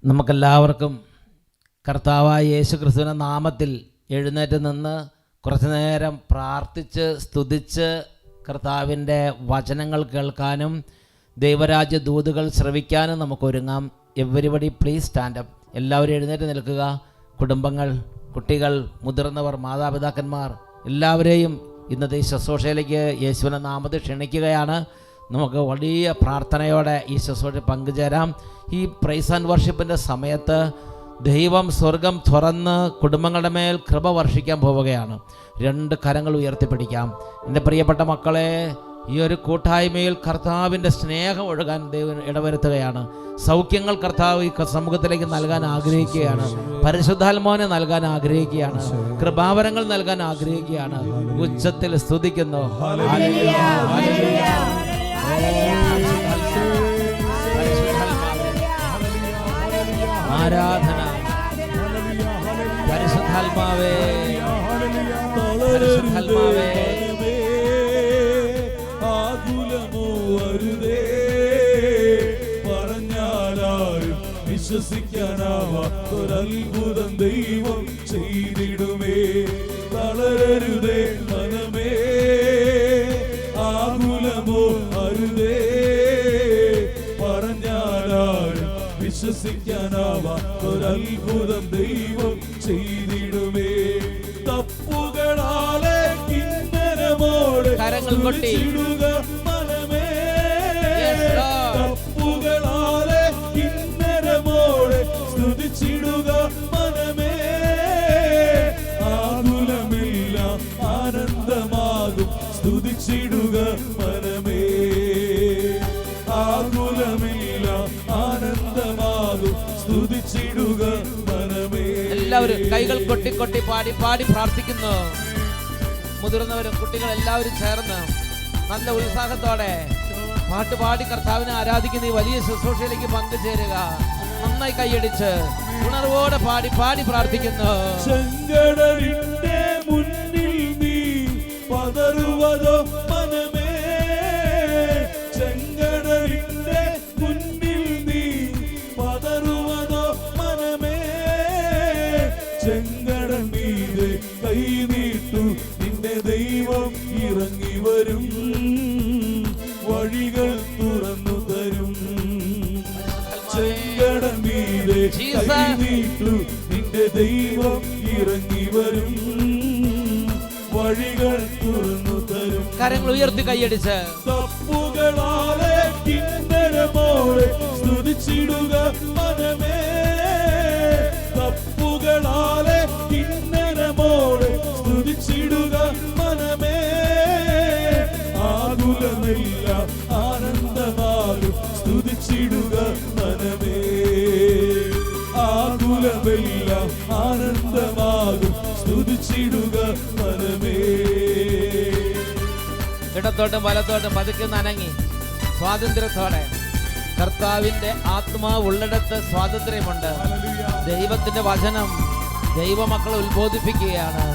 നമുക്കെല്ലാവർക്കും കർത്താവായ യേശു ക്രിസ്തുവിൻ്റെ നാമത്തിൽ എഴുന്നേറ്റ് നിന്ന് കുറച്ചു നേരം പ്രാർത്ഥിച്ച് സ്തുതിച്ച് കർത്താവിൻ്റെ വചനങ്ങൾ കേൾക്കാനും ദൈവരാജ്യ ദൂതുകൾ ശ്രവിക്കാനും നമുക്ക് ഒരുങ്ങാം. Everybody please stand up. എല്ലാവരും എഴുന്നേറ്റ് നിൽക്കുക. കുടുംബങ്ങൾ, കുട്ടികൾ, മുതിർന്നവർ, മാതാപിതാക്കന്മാർ എല്ലാവരെയും ഇന്നത്തെ ഈ ശുശ്രൂഷയിലേക്ക് യേശുവിൻ്റെ നാമത്തിൽ ക്ഷണിക്കുകയാണ്. നമുക്ക് വലിയ പ്രാർത്ഥനയോടെ ഈ ശുശ്രൂഷയിൽ പങ്കുചേരാം. ഈ പ്രൈസ് ആൻഡ് വർഷിപ്പിൻ്റെ സമയത്ത് ദൈവം സ്വർഗം തുറന്ന് കുടുംബങ്ങളുടെ മേൽ കൃപ വർഷിക്കാൻ പോവുകയാണ്. രണ്ട് കരങ്ങൾ ഉയർത്തിപ്പിടിക്കാം. എൻ്റെ പ്രിയപ്പെട്ട മക്കളെ, ഈ ഒരു കൂട്ടായ്മയിൽ കർത്താവിൻ്റെ സ്നേഹം ഒഴുകാൻ ദൈവം ഇടവരുത്തുകയാണ്. സൗഖ്യങ്ങൾ കർത്താവ് ഈ സമൂഹത്തിലേക്ക് നൽകാൻ ആഗ്രഹിക്കുകയാണ്. പരിശുദ്ധാത്മാവിനെ നൽകാൻ ആഗ്രഹിക്കുകയാണ്. കൃപാവരങ്ങൾ നൽകാൻ ആഗ്രഹിക്കുകയാണ്. ഉച്ചത്തിൽ സ്തുതിക്കുന്നു. ആരാധന. പരിശുദ്ധാത്മാവേ, പരിശുദ്ധാത്മാവേ, ആകുലമോ അരുതേ, പറഞ്ഞാലും വിശ്വസിക്കാനാവാത്തൊരത്ഭുതം ദൈവം ചെയ്തിടുമേ. തളരരുതേ മനമേ, ആകുലമോ അരുതേ, പറഞ്ഞാലും വിശ്വസിക്കാനാവാത്തൊരത്ഭുതം ദൈവം ചെയ്തിടുമേ. തപ്പുകളാലെ കിന്നരമോടെ കരങ്ങൾ കൊട്ടി മനമേ, തപ്പുകളാലെ കിന്നരമോടെ സ്തുതിച്ചിടുക മനമേ. ആകുലമില്ല ആനന്ദമാകും സ്തുതിച്ചിടുക മനമേ. ആകുലമില്ല ആനന്ദമാകും സ്തുതിച്ചിടുക മനമേ. എല്ലാവരും കൈകൾ കൊട്ടി കൊട്ടി പാടി പാടി പ്രാർത്ഥിക്കുന്നു. മുതിർന്നവരും കുട്ടികൾ എല്ലാവരും ചേർന്ന് നല്ല ഉത്സാഹത്തോടെ പാട്ടുപാടി കർത്താവിനെ ആരാധിക്കുന്ന ഈ വലിയ ശുശ്രൂഷയിലേക്ക് പങ്കുചേരുക. നന്നായി കൈയടിച്ച് ഉണർവോടെ പാടി പാടി പ്രാർത്ഥിക്കുന്നു. ചെങ്കടലിന്റെ മുന്നിൽ നീ പതറുവതോ മനമേ, ചെങ്കടലിന്റെ മുന്നിൽ നീ പതറുവതോ മനമേ. ചെങ്കടൽ മീതെ കൈ നീട്ടു, നിന്റെ ദൈവം ഇറങ്ങി വരും, വഴികൾ തുറന്നു തരും. ചെങ്കടൽ മീതെ കൈ നീട്ടു, നിന്റെ ദൈവം ഇറങ്ങി വരും, വഴികൾ തുറന്നു തരും. കരങ്ങൾ ഉയർത്തി കൈയടിച്ച് തപ്പുകളാലെ കിന്നരമോടെ സ്തുതിച്ചിടുക മനമേ. തപ്പുകളാലെ കിന്നരമോടെ സ്തുതിച്ചിടുക മനമേ. ആകുലമില്ല ആനന്ദമാകും സ്തുതിച്ചിടുക മനമേ. ആകുലമില്ല ആനന്ദമാകും സ്തുതിച്ചിടുക മനമേ. ഇടത്തോട്ടും വലത്തോട്ടും പതുക്കുന്ന അനങ്ങി സ്വാതന്ത്ര്യത്തോടെ. കർത്താവിന്റെ ആത്മാവ് ഉള്ളിടത്ത് സ്വാതന്ത്ര്യമുണ്ട്. ദൈവത്തിന്റെ വചനം ദൈവമക്കളെ ഉത്ബോധിപ്പിക്കുകയാണ്.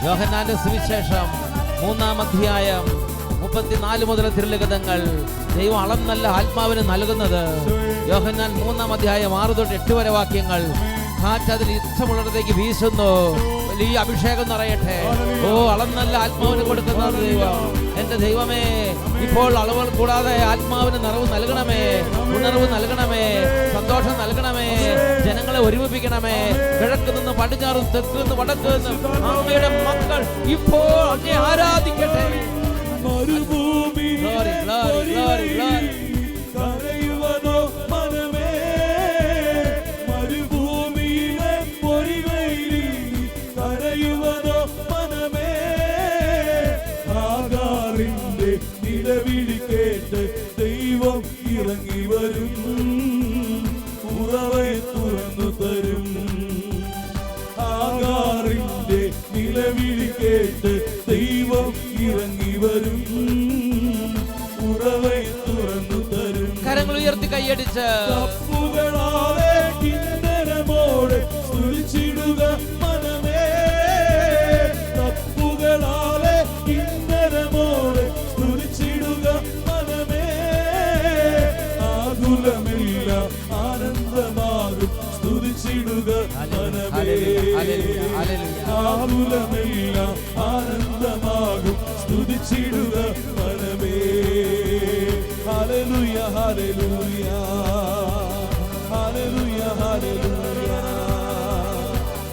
യോഹന്നാന്റെ സുവിശേഷം 3-ാം അധ്യായം 34 മുതൽ തിരുലിഖിതങ്ങൾ ദൈവം അളന്നല്ല ആത്മാവിന് നൽകുന്നത്. യോഹന്നാൻ 3-ാം അധ്യായം 6 തൊട്ട് 8 വരെ വാക്യങ്ങൾ. കാറ്റ് അതിൽ ഇഷ്ടമുള്ളിടത്തേക്ക് വീശുന്നു. വലിയ അഭിഷേകം നിറയട്ടെ. ഓ, അളന്നല്ല ആത്മാവിന് കൊടുക്കുന്ന ദൈവം. എന്റെ ദൈവമേ, ഇപ്പോൾ അളവുകൾ കൂടാതെ ആത്മാവിന് നിറവ് നൽകണമേ, ഉണർവ് നൽകണമേ, സന്തോഷം നൽകണമേ. ജനങ്ങളെ ഒരുമിപ്പിക്കണമേ. കിഴക്ക് നിന്ന് പടിഞ്ഞാറും തെക്ക് നിന്ന് വടക്ക് നിന്ന് അങ്ങയുടെ മക്കൾ ഇപ്പോൾ അങ്ങേ ആരാധിക്കട്ടെ. മരുഭൂമി കരയുവതോ മനമേ, മരുഭൂമിയിലെ പൊരിവെയിലിൽ കരയുവതോ മനമേ. ആഗാറിന്റെ നിലവിളി കേട്ട് ദൈവം ഇറങ്ങി വരും, ഉറവയെ തുറന്നു തരും. ആഗാറിന്റെ നിലവിളി കേട്ട് ദൈവം ഇറങ്ങി വരും, ഉറവയെ തുറന്നു തരും. കരങ്ങൾ ഉയർത്തി കൈയടിച്ച് തപ്പുകളാലെ കിന്നരമോടെ സ്തുതിച്ചിടുക മനമേ. തപ്പുകളാലെ കിന്നരമോടെ സ്തുതിച്ചിടുക മനമേ. ആകുലമില്ല ആനന്ദമാകും ആകുലമെല്ലാം ആനന്ദമാകും സ്തുതിച്ചിടുക മനമേ. ഹല്ലേലൂയ ഹല്ലേലൂയ ഹല്ലേലൂയ ഹല്ലേലൂയ.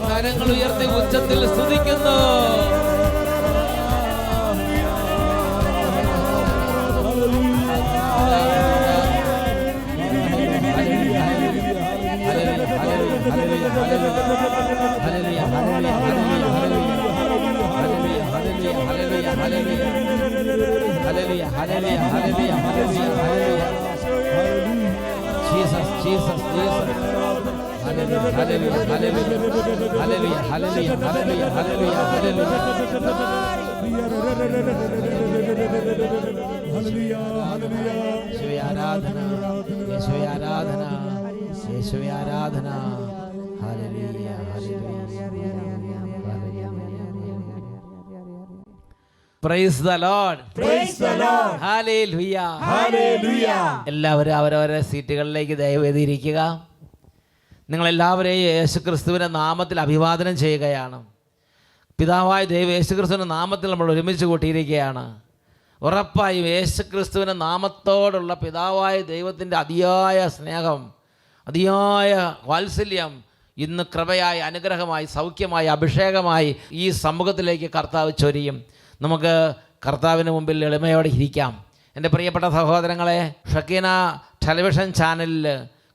കരങ്ങൾ ഉയർത്തി ഉച്ചത്തിൽ സ്തുതിക്കുന്നു. Jesus, Jesus, Jesus. Hallelujah, hallelujah, hallelujah, hallelujah, hallelujah, hallelujah, hallelujah. യേശുവേ ആരാധന, യേശുവേ ആരാധന, യേശുവേ ആരാധന. Hallelujah, hallelujah. Praise the Lord. Praise the Lord. Hallelujah. Hallelujah. എല്ലാവരും അവരവരുടെ സീറ്റുകളിലേക്ക് ദയവേദി ഇരിക്കുക. നിങ്ങളെല്ലാവരെയും യേശുക്രിസ്തുവിൻ്റെ നാമത്തിൽ അഭിവാദനം ചെയ്യുകയാണ്. പിതാവായ ദൈവം യേശുക്രിസ്തുവിൻ്റെ നാമത്തിൽ നമ്മൾ ഒരുമിച്ച് കൂട്ടിയിരിക്കുകയാണ്. ഉറപ്പായും യേശുക്രിസ്തുവിൻ്റെ നാമത്തോടുള്ള പിതാവായ ദൈവത്തിൻ്റെ അതിയായ സ്നേഹം, അതിയായ വാത്സല്യം ഇന്ന് കൃപയായി, അനുഗ്രഹമായി, സൗഖ്യമായി, അഭിഷേകമായി ഈ സമൂഹത്തിലേക്ക് കർത്താവ് ചൊരിയും. നമുക്ക് കർത്താവിന് മുമ്പിൽ എളിമയോടെ ഇരിക്കാം. എൻ്റെ പ്രിയപ്പെട്ട സഹോദരങ്ങളെ, ഷക്കീന ടെലിവിഷൻ ചാനലിൽ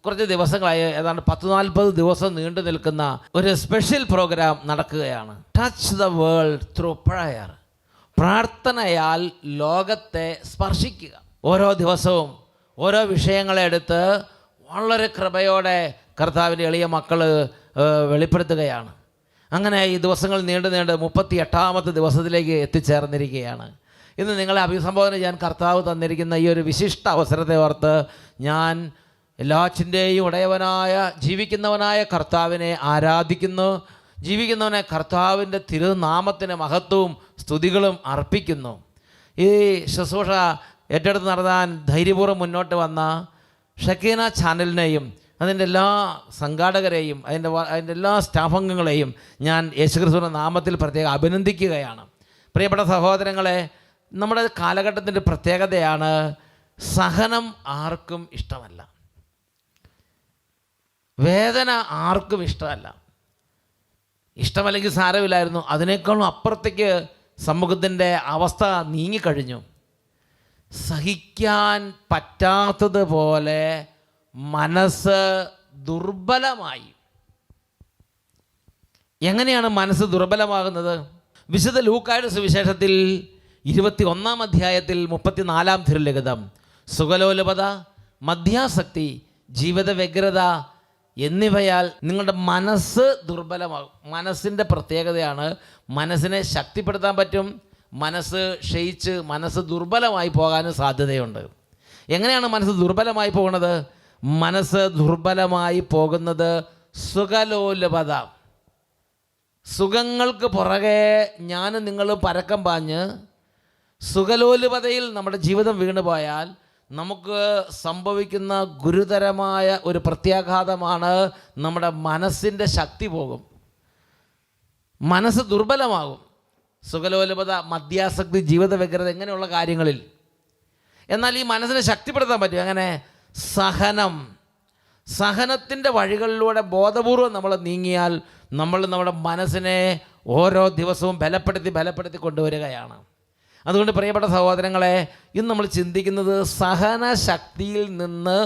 കുറച്ച് ദിവസങ്ങളായി, ഏതാണ്ട് 40 ദിവസം നീണ്ടു നിൽക്കുന്ന ഒരു സ്പെഷ്യൽ പ്രോഗ്രാം നടക്കുകയാണ്. Touch the world through prayer. പ്രാർത്ഥനയാൽ ലോകത്തെ സ്പർശിക്കുക. ഓരോ ദിവസവും ഓരോ വിഷയങ്ങളെ എടുത്ത് വളരെ കൃപയോടെ കർത്താവിൻ്റെ എളിയ മക്കൾ വെളിപ്പെടുത്തുകയാണ്. അങ്ങനെ ഈ ദിവസങ്ങൾ നീണ്ടു 38ാമത്തെ ദിവസത്തിലേക്ക് എത്തിച്ചേർന്നിരിക്കുകയാണ്. ഇന്ന് നിങ്ങളെ അഭിസംബോധന ചെയ്യാൻ കർത്താവ് തന്നിരിക്കുന്ന ഈ ഒരു വിശിഷ്ട അവസരത്തെ ഓർത്ത് ഞാൻ എല്ലാറ്റിൻ്റെയും ഉടയവനായ ജീവിക്കുന്നവനായ കർത്താവിനെ ആരാധിക്കുന്നു. ജീവിക്കുന്നവനെ കർത്താവിൻ്റെ തിരുനാമത്തിന് മഹത്വവും സ്തുതികളും അർപ്പിക്കുന്നു. ഈ ശുശ്രൂഷ ഏറ്റെടുത്ത് നടത്താൻ ധൈര്യപൂർവ്വം മുന്നോട്ട് വന്ന ഷക്കീന ചാനലിനെയും അതിൻ്റെ എല്ലാ സംഘാടകരെയും അതിൻ്റെ എല്ലാ സ്റ്റാഫ് അംഗങ്ങളെയും ഞാൻ യേശുക്രിസ്തുവിൻ്റെ നാമത്തിൽ പ്രത്യേകം അഭിനന്ദിക്കുകയാണ്. പ്രിയപ്പെട്ട സഹോദരങ്ങളെ, നമ്മുടെ കാലഘട്ടത്തിൻ്റെ പ്രത്യേകതയാണ് സഹനം ആർക്കും ഇഷ്ടമല്ല, വേദന ആർക്കും ഇഷ്ടമല്ല. ഇഷ്ടമല്ലെങ്കിൽ സാരമില്ലായിരുന്നു, അതിനേക്കാളും അപ്പുറത്തേക്ക് സമൂഹത്തിൻ്റെ അവസ്ഥ നീങ്ങിക്കഴിഞ്ഞു. സഹിക്കാൻ പറ്റാത്തതുപോലെ മനസ്സ് ദുർബലമായി. എങ്ങനെയാണ് മനസ്സ് ദുർബലമാകുന്നത്? വിശുദ്ധ ലൂക്കായുടെ സുവിശേഷത്തിൽ 21-ാം അധ്യായത്തിൽ 34-ാം തിരുലിഖിതം, സുഖലോലുപത, മദ്യാസക്തി, ജീവിത വ്യഗ്രത എന്നിവയാൽ നിങ്ങളുടെ മനസ്സ് ദുർബലമാകും. മനസ്സിൻ്റെ പ്രത്യേകതയാണ് മനസ്സിനെ ശക്തിപ്പെടുത്താൻ പറ്റും, മനസ്സ് ക്ഷയിച്ച് മനസ്സ് ദുർബലമായി പോകാനും സാധ്യതയുണ്ട്. എങ്ങനെയാണ് മനസ്സ് ദുർബലമായി പോകുന്നത്? മനസ്സ് ദുർബലമായി പോകുന്നത് സുഖലോലുപത, സുഖങ്ങൾക്ക് പുറകെ ഞാനും നിങ്ങളും പരക്കം പാഞ്ഞ് സുഖലോലുപതയിൽ നമ്മുടെ ജീവിതം വീണുപോയാൽ നമുക്ക് സംഭവിക്കുന്ന ഗുരുതരമായ ഒരു പ്രത്യാഘാതമാണ് നമ്മുടെ മനസ്സിൻ്റെ ശക്തി പോകും, മനസ്സ് ദുർബലമാകും. സുഖലോലുപത, മദ്യാസക്തി, ജീവിത വ്യഗ്രത ഇങ്ങനെയുള്ള കാര്യങ്ങളിൽ. എന്നാൽ ഈ മനസ്സിനെ ശക്തിപ്പെടുത്താൻ പറ്റും. അങ്ങനെ സഹനത്തിൻ്റെ വഴികളിലൂടെ ബോധപൂർവം നമ്മൾ നീങ്ങിയാൽ നമ്മൾ നമ്മുടെ മനസ്സിനെ ഓരോ ദിവസവും ബലപ്പെടുത്തി കൊണ്ടുവരികയാണ്. അതുകൊണ്ട് പ്രിയപ്പെട്ട സഹോദരങ്ങളെ, ഇന്ന് നമ്മൾ ചിന്തിക്കുന്നത് സഹനശക്തിയിൽ നിന്ന്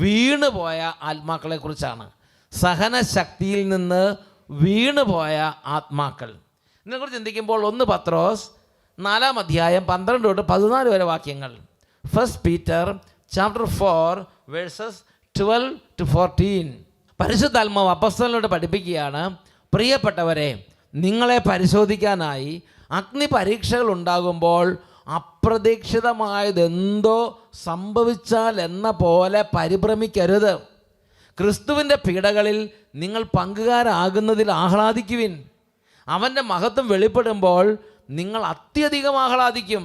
വീണുപോയ ആത്മാക്കളെക്കുറിച്ചാണ്. സഹനശക്തിയിൽ നിന്ന് വീണുപോയ ആത്മാക്കൾ ഇതിനെക്കുറിച്ച് ചിന്തിക്കുമ്പോൾ 1 പത്രോസ് 4-ാം അധ്യായം 12 തൊട്ട് 14 വരെ വാക്യങ്ങൾ. 1 Peter chapter 4 verses 12 to 14. പരിശുദ്ധാത്മാവ് അപ്പോസ്തലനോട് പഠിപ്പിക്കുകയാണ്, പ്രിയപ്പെട്ടവരെ, നിങ്ങളെ പരിശോധിക്കാനായി അഗ്നി പരീക്ഷകൾ ഉണ്ടാകുമ്പോൾ അപ്രതീക്ഷിതമായതെന്തോ സംഭവിച്ചാൽ എന്ന പോലെ പരിഭ്രമിക്കരുത്. ക്രിസ്തുവിൻ്റെ പീഡകളിൽ നിങ്ങൾ പങ്കുകാരാകുന്നതിൽ ആഹ്ലാദിക്കുവിൻ. അവൻ്റെ മഹത്വം വെളിപ്പെടുമ്പോൾ നിങ്ങൾ അത്യധികം ആഹ്ലാദിക്കും.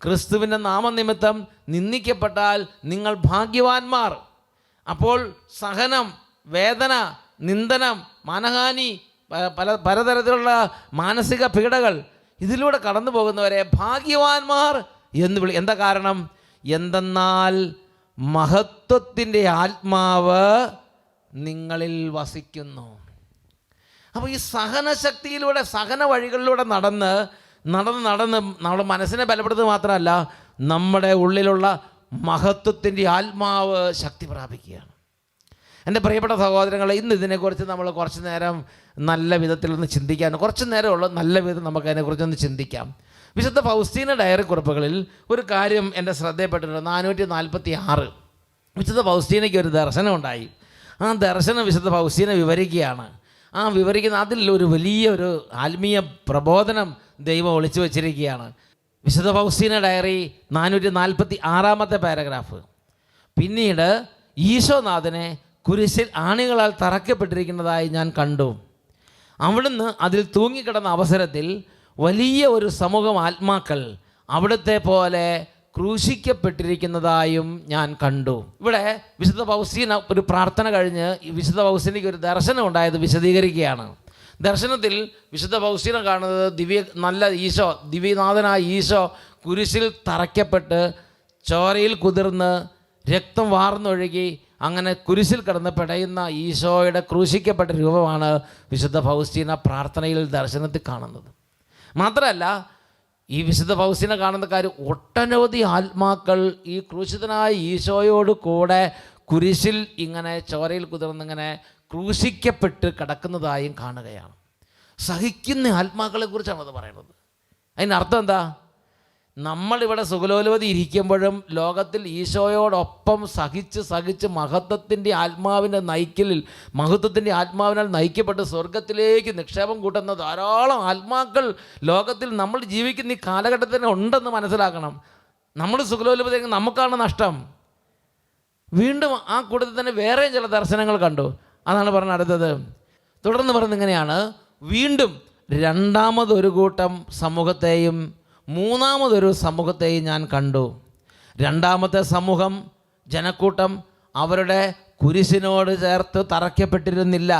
ക്രിസ്തുവിൻ്റെ നാമനിമിത്തം നിന്ദിക്കപ്പെട്ടാൽ നിങ്ങൾ ഭാഗ്യവാന്മാർ. അപ്പോൾ സഹനം, വേദന, നിന്ദനം, മാനഹാനി, പലതരത്തിലുള്ള മാനസിക പീഡകൾ ഇതിലൂടെ കടന്നു പോകുന്നവരെ ഭാഗ്യവാന്മാർ എന്ന് എന്താ കാരണം? എന്തെന്നാൽ മഹത്വത്തിൻ്റെ ആത്മാവ് നിങ്ങളിൽ വസിക്കുന്നു. അപ്പോൾ ഈ സഹനശക്തിയിലൂടെ, സഹന വഴികളിലൂടെ നടന്ന് നമ്മുടെ മനസ്സിനെ ബലപ്പെടുത്തുക മാത്രമല്ല, നമ്മുടെ ഉള്ളിലുള്ള മഹത്വത്തിൻ്റെ ആത്മാവ് ശക്തി പ്രാപിക്കുകയാണ്. എൻ്റെ പ്രിയപ്പെട്ട സഹോദരങ്ങളെ, ഇന്ന് ഇതിനെക്കുറിച്ച് നമ്മൾ കുറച്ച് നേരം നല്ല വിധത്തിലൊന്ന് ചിന്തിക്കാൻ, കുറച്ച് നേരമുള്ള നല്ല വിധം നമുക്ക് അതിനെക്കുറിച്ചൊന്ന് ചിന്തിക്കാം. വിശുദ്ധ ഫൗസ്റ്റീന ഡയറി കുറിപ്പുകളിൽ ഒരു കാര്യം എൻ്റെ ശ്രദ്ധയിൽപ്പെട്ടിട്ടുണ്ട്. 446 വിശുദ്ധ ഫൗസ്റ്റീനയ്ക്ക് ഒരു ദർശനം ഉണ്ടായി. ആ ദർശനം വിശുദ്ധ ഫൗസ്റ്റീന വിവരിക്കുകയാണ്. വിവരിക്കുന്ന അതിൽ ഒരു വലിയൊരു ആത്മീയ പ്രബോധനം ദൈവം ഒളിച്ചു വച്ചിരിക്കുകയാണ്. വിശുദ്ധ ഫൗസ്റ്റീന ഡയറി 446 പാരഗ്രാഫ്. പിന്നീട് ഈശോനാഥനെ കുരിശിൽ ആണികളാൽ തറയ്ക്കപ്പെട്ടിരിക്കുന്നതായി ഞാൻ കണ്ടു. അവിടുന്ന് അതിൽ തൂങ്ങിക്കിടന്ന അവസരത്തിൽ വലിയ ഒരു സമൂഹം ആത്മാക്കൾ അവിടുത്തെ പോലെ ക്രൂശിക്കപ്പെട്ടിരിക്കുന്നതായും ഞാൻ കണ്ടു. ഇവിടെ വിശുദ്ധ ഫൗസ്റ്റീന ഒരു പ്രാർത്ഥന കഴിഞ്ഞ് വിശുദ്ധ ഫൗസ്റ്റീനയ്ക്ക് ഒരു ദർശനം ഉണ്ടായത് വിശദീകരിക്കുകയാണ്. ദർശനത്തിൽ വിശുദ്ധ ഫൗസ്റ്റീന കാണുന്നത് നല്ല ഈശോ, ദിവ്യനാഥനായ ഈശോ കുരിശിൽ തറയ്ക്കപ്പെട്ട് ചോരയിൽ കുതിർന്ന് രക്തം വാർന്നൊഴുകി അങ്ങനെ കുരിശിൽ കിടന്ന് പിടയുന്ന ഈശോയുടെ ക്രൂശിക്കപ്പെട്ട രൂപമാണ് വിശുദ്ധ ഫൗസ്റ്റീന പ്രാർത്ഥനയിൽ ദർശനത്തിൽ കാണുന്നത്. മാത്രമല്ല, ഈ വിശുദ്ധ ഫൗസ്റ്റീന കാണുന്ന കാര്യം, ഒട്ടനവധി ആത്മാക്കൾ ഈ ക്രൂശിതനായ ഈശോയോട് കൂടെ കുരിശിൽ ഇങ്ങനെ ചോരയിൽ കുതിർന്നിങ്ങനെ ക്രൂശിക്കപ്പെട്ട് കിടക്കുന്നതായും കാണുകയാണ്. സഹിക്കുന്ന ആത്മാക്കളെ കുറിച്ചാണ് അത് പറയുന്നത്. അതിനർത്ഥം എന്താ? നമ്മളിവിടെ സുഖലോലുപതി ഇരിക്കുമ്പോഴും ലോകത്തിൽ ഈശോയോടൊപ്പം സഹിച്ച് മഹത്വത്തിൻ്റെ ആത്മാവിനാൽ നയിക്കപ്പെട്ട് സ്വർഗത്തിലേക്ക് നിക്ഷേപം കൂട്ടുന്ന ധാരാളം ആത്മാക്കൾ ലോകത്തിൽ നമ്മൾ ജീവിക്കുന്ന ഈ കാലഘട്ടത്തിന് ഉണ്ടെന്ന് മനസ്സിലാക്കണം. നമ്മൾ സുഖലോലുപതി നമുക്കാണ് നഷ്ടം. വീണ്ടും ആ കൂട്ടത്തിൽ തന്നെ വേറെയും ചില ദർശനങ്ങൾ കണ്ടു. അതാണ് പറഞ്ഞ അടുത്തത്. തുടർന്ന് പറഞ്ഞിങ്ങനെയാണ്, വീണ്ടും രണ്ടാമതൊരു കൂട്ടം സമൂഹത്തെയും മൂന്നാമതൊരു സമൂഹത്തെയും ഞാൻ കണ്ടു. രണ്ടാമത്തെ സമൂഹം, ജനക്കൂട്ടം, അവരുടെ കുരിശിനോട് ചേർത്ത് തറയ്ക്കപ്പെട്ടിരുന്നില്ല.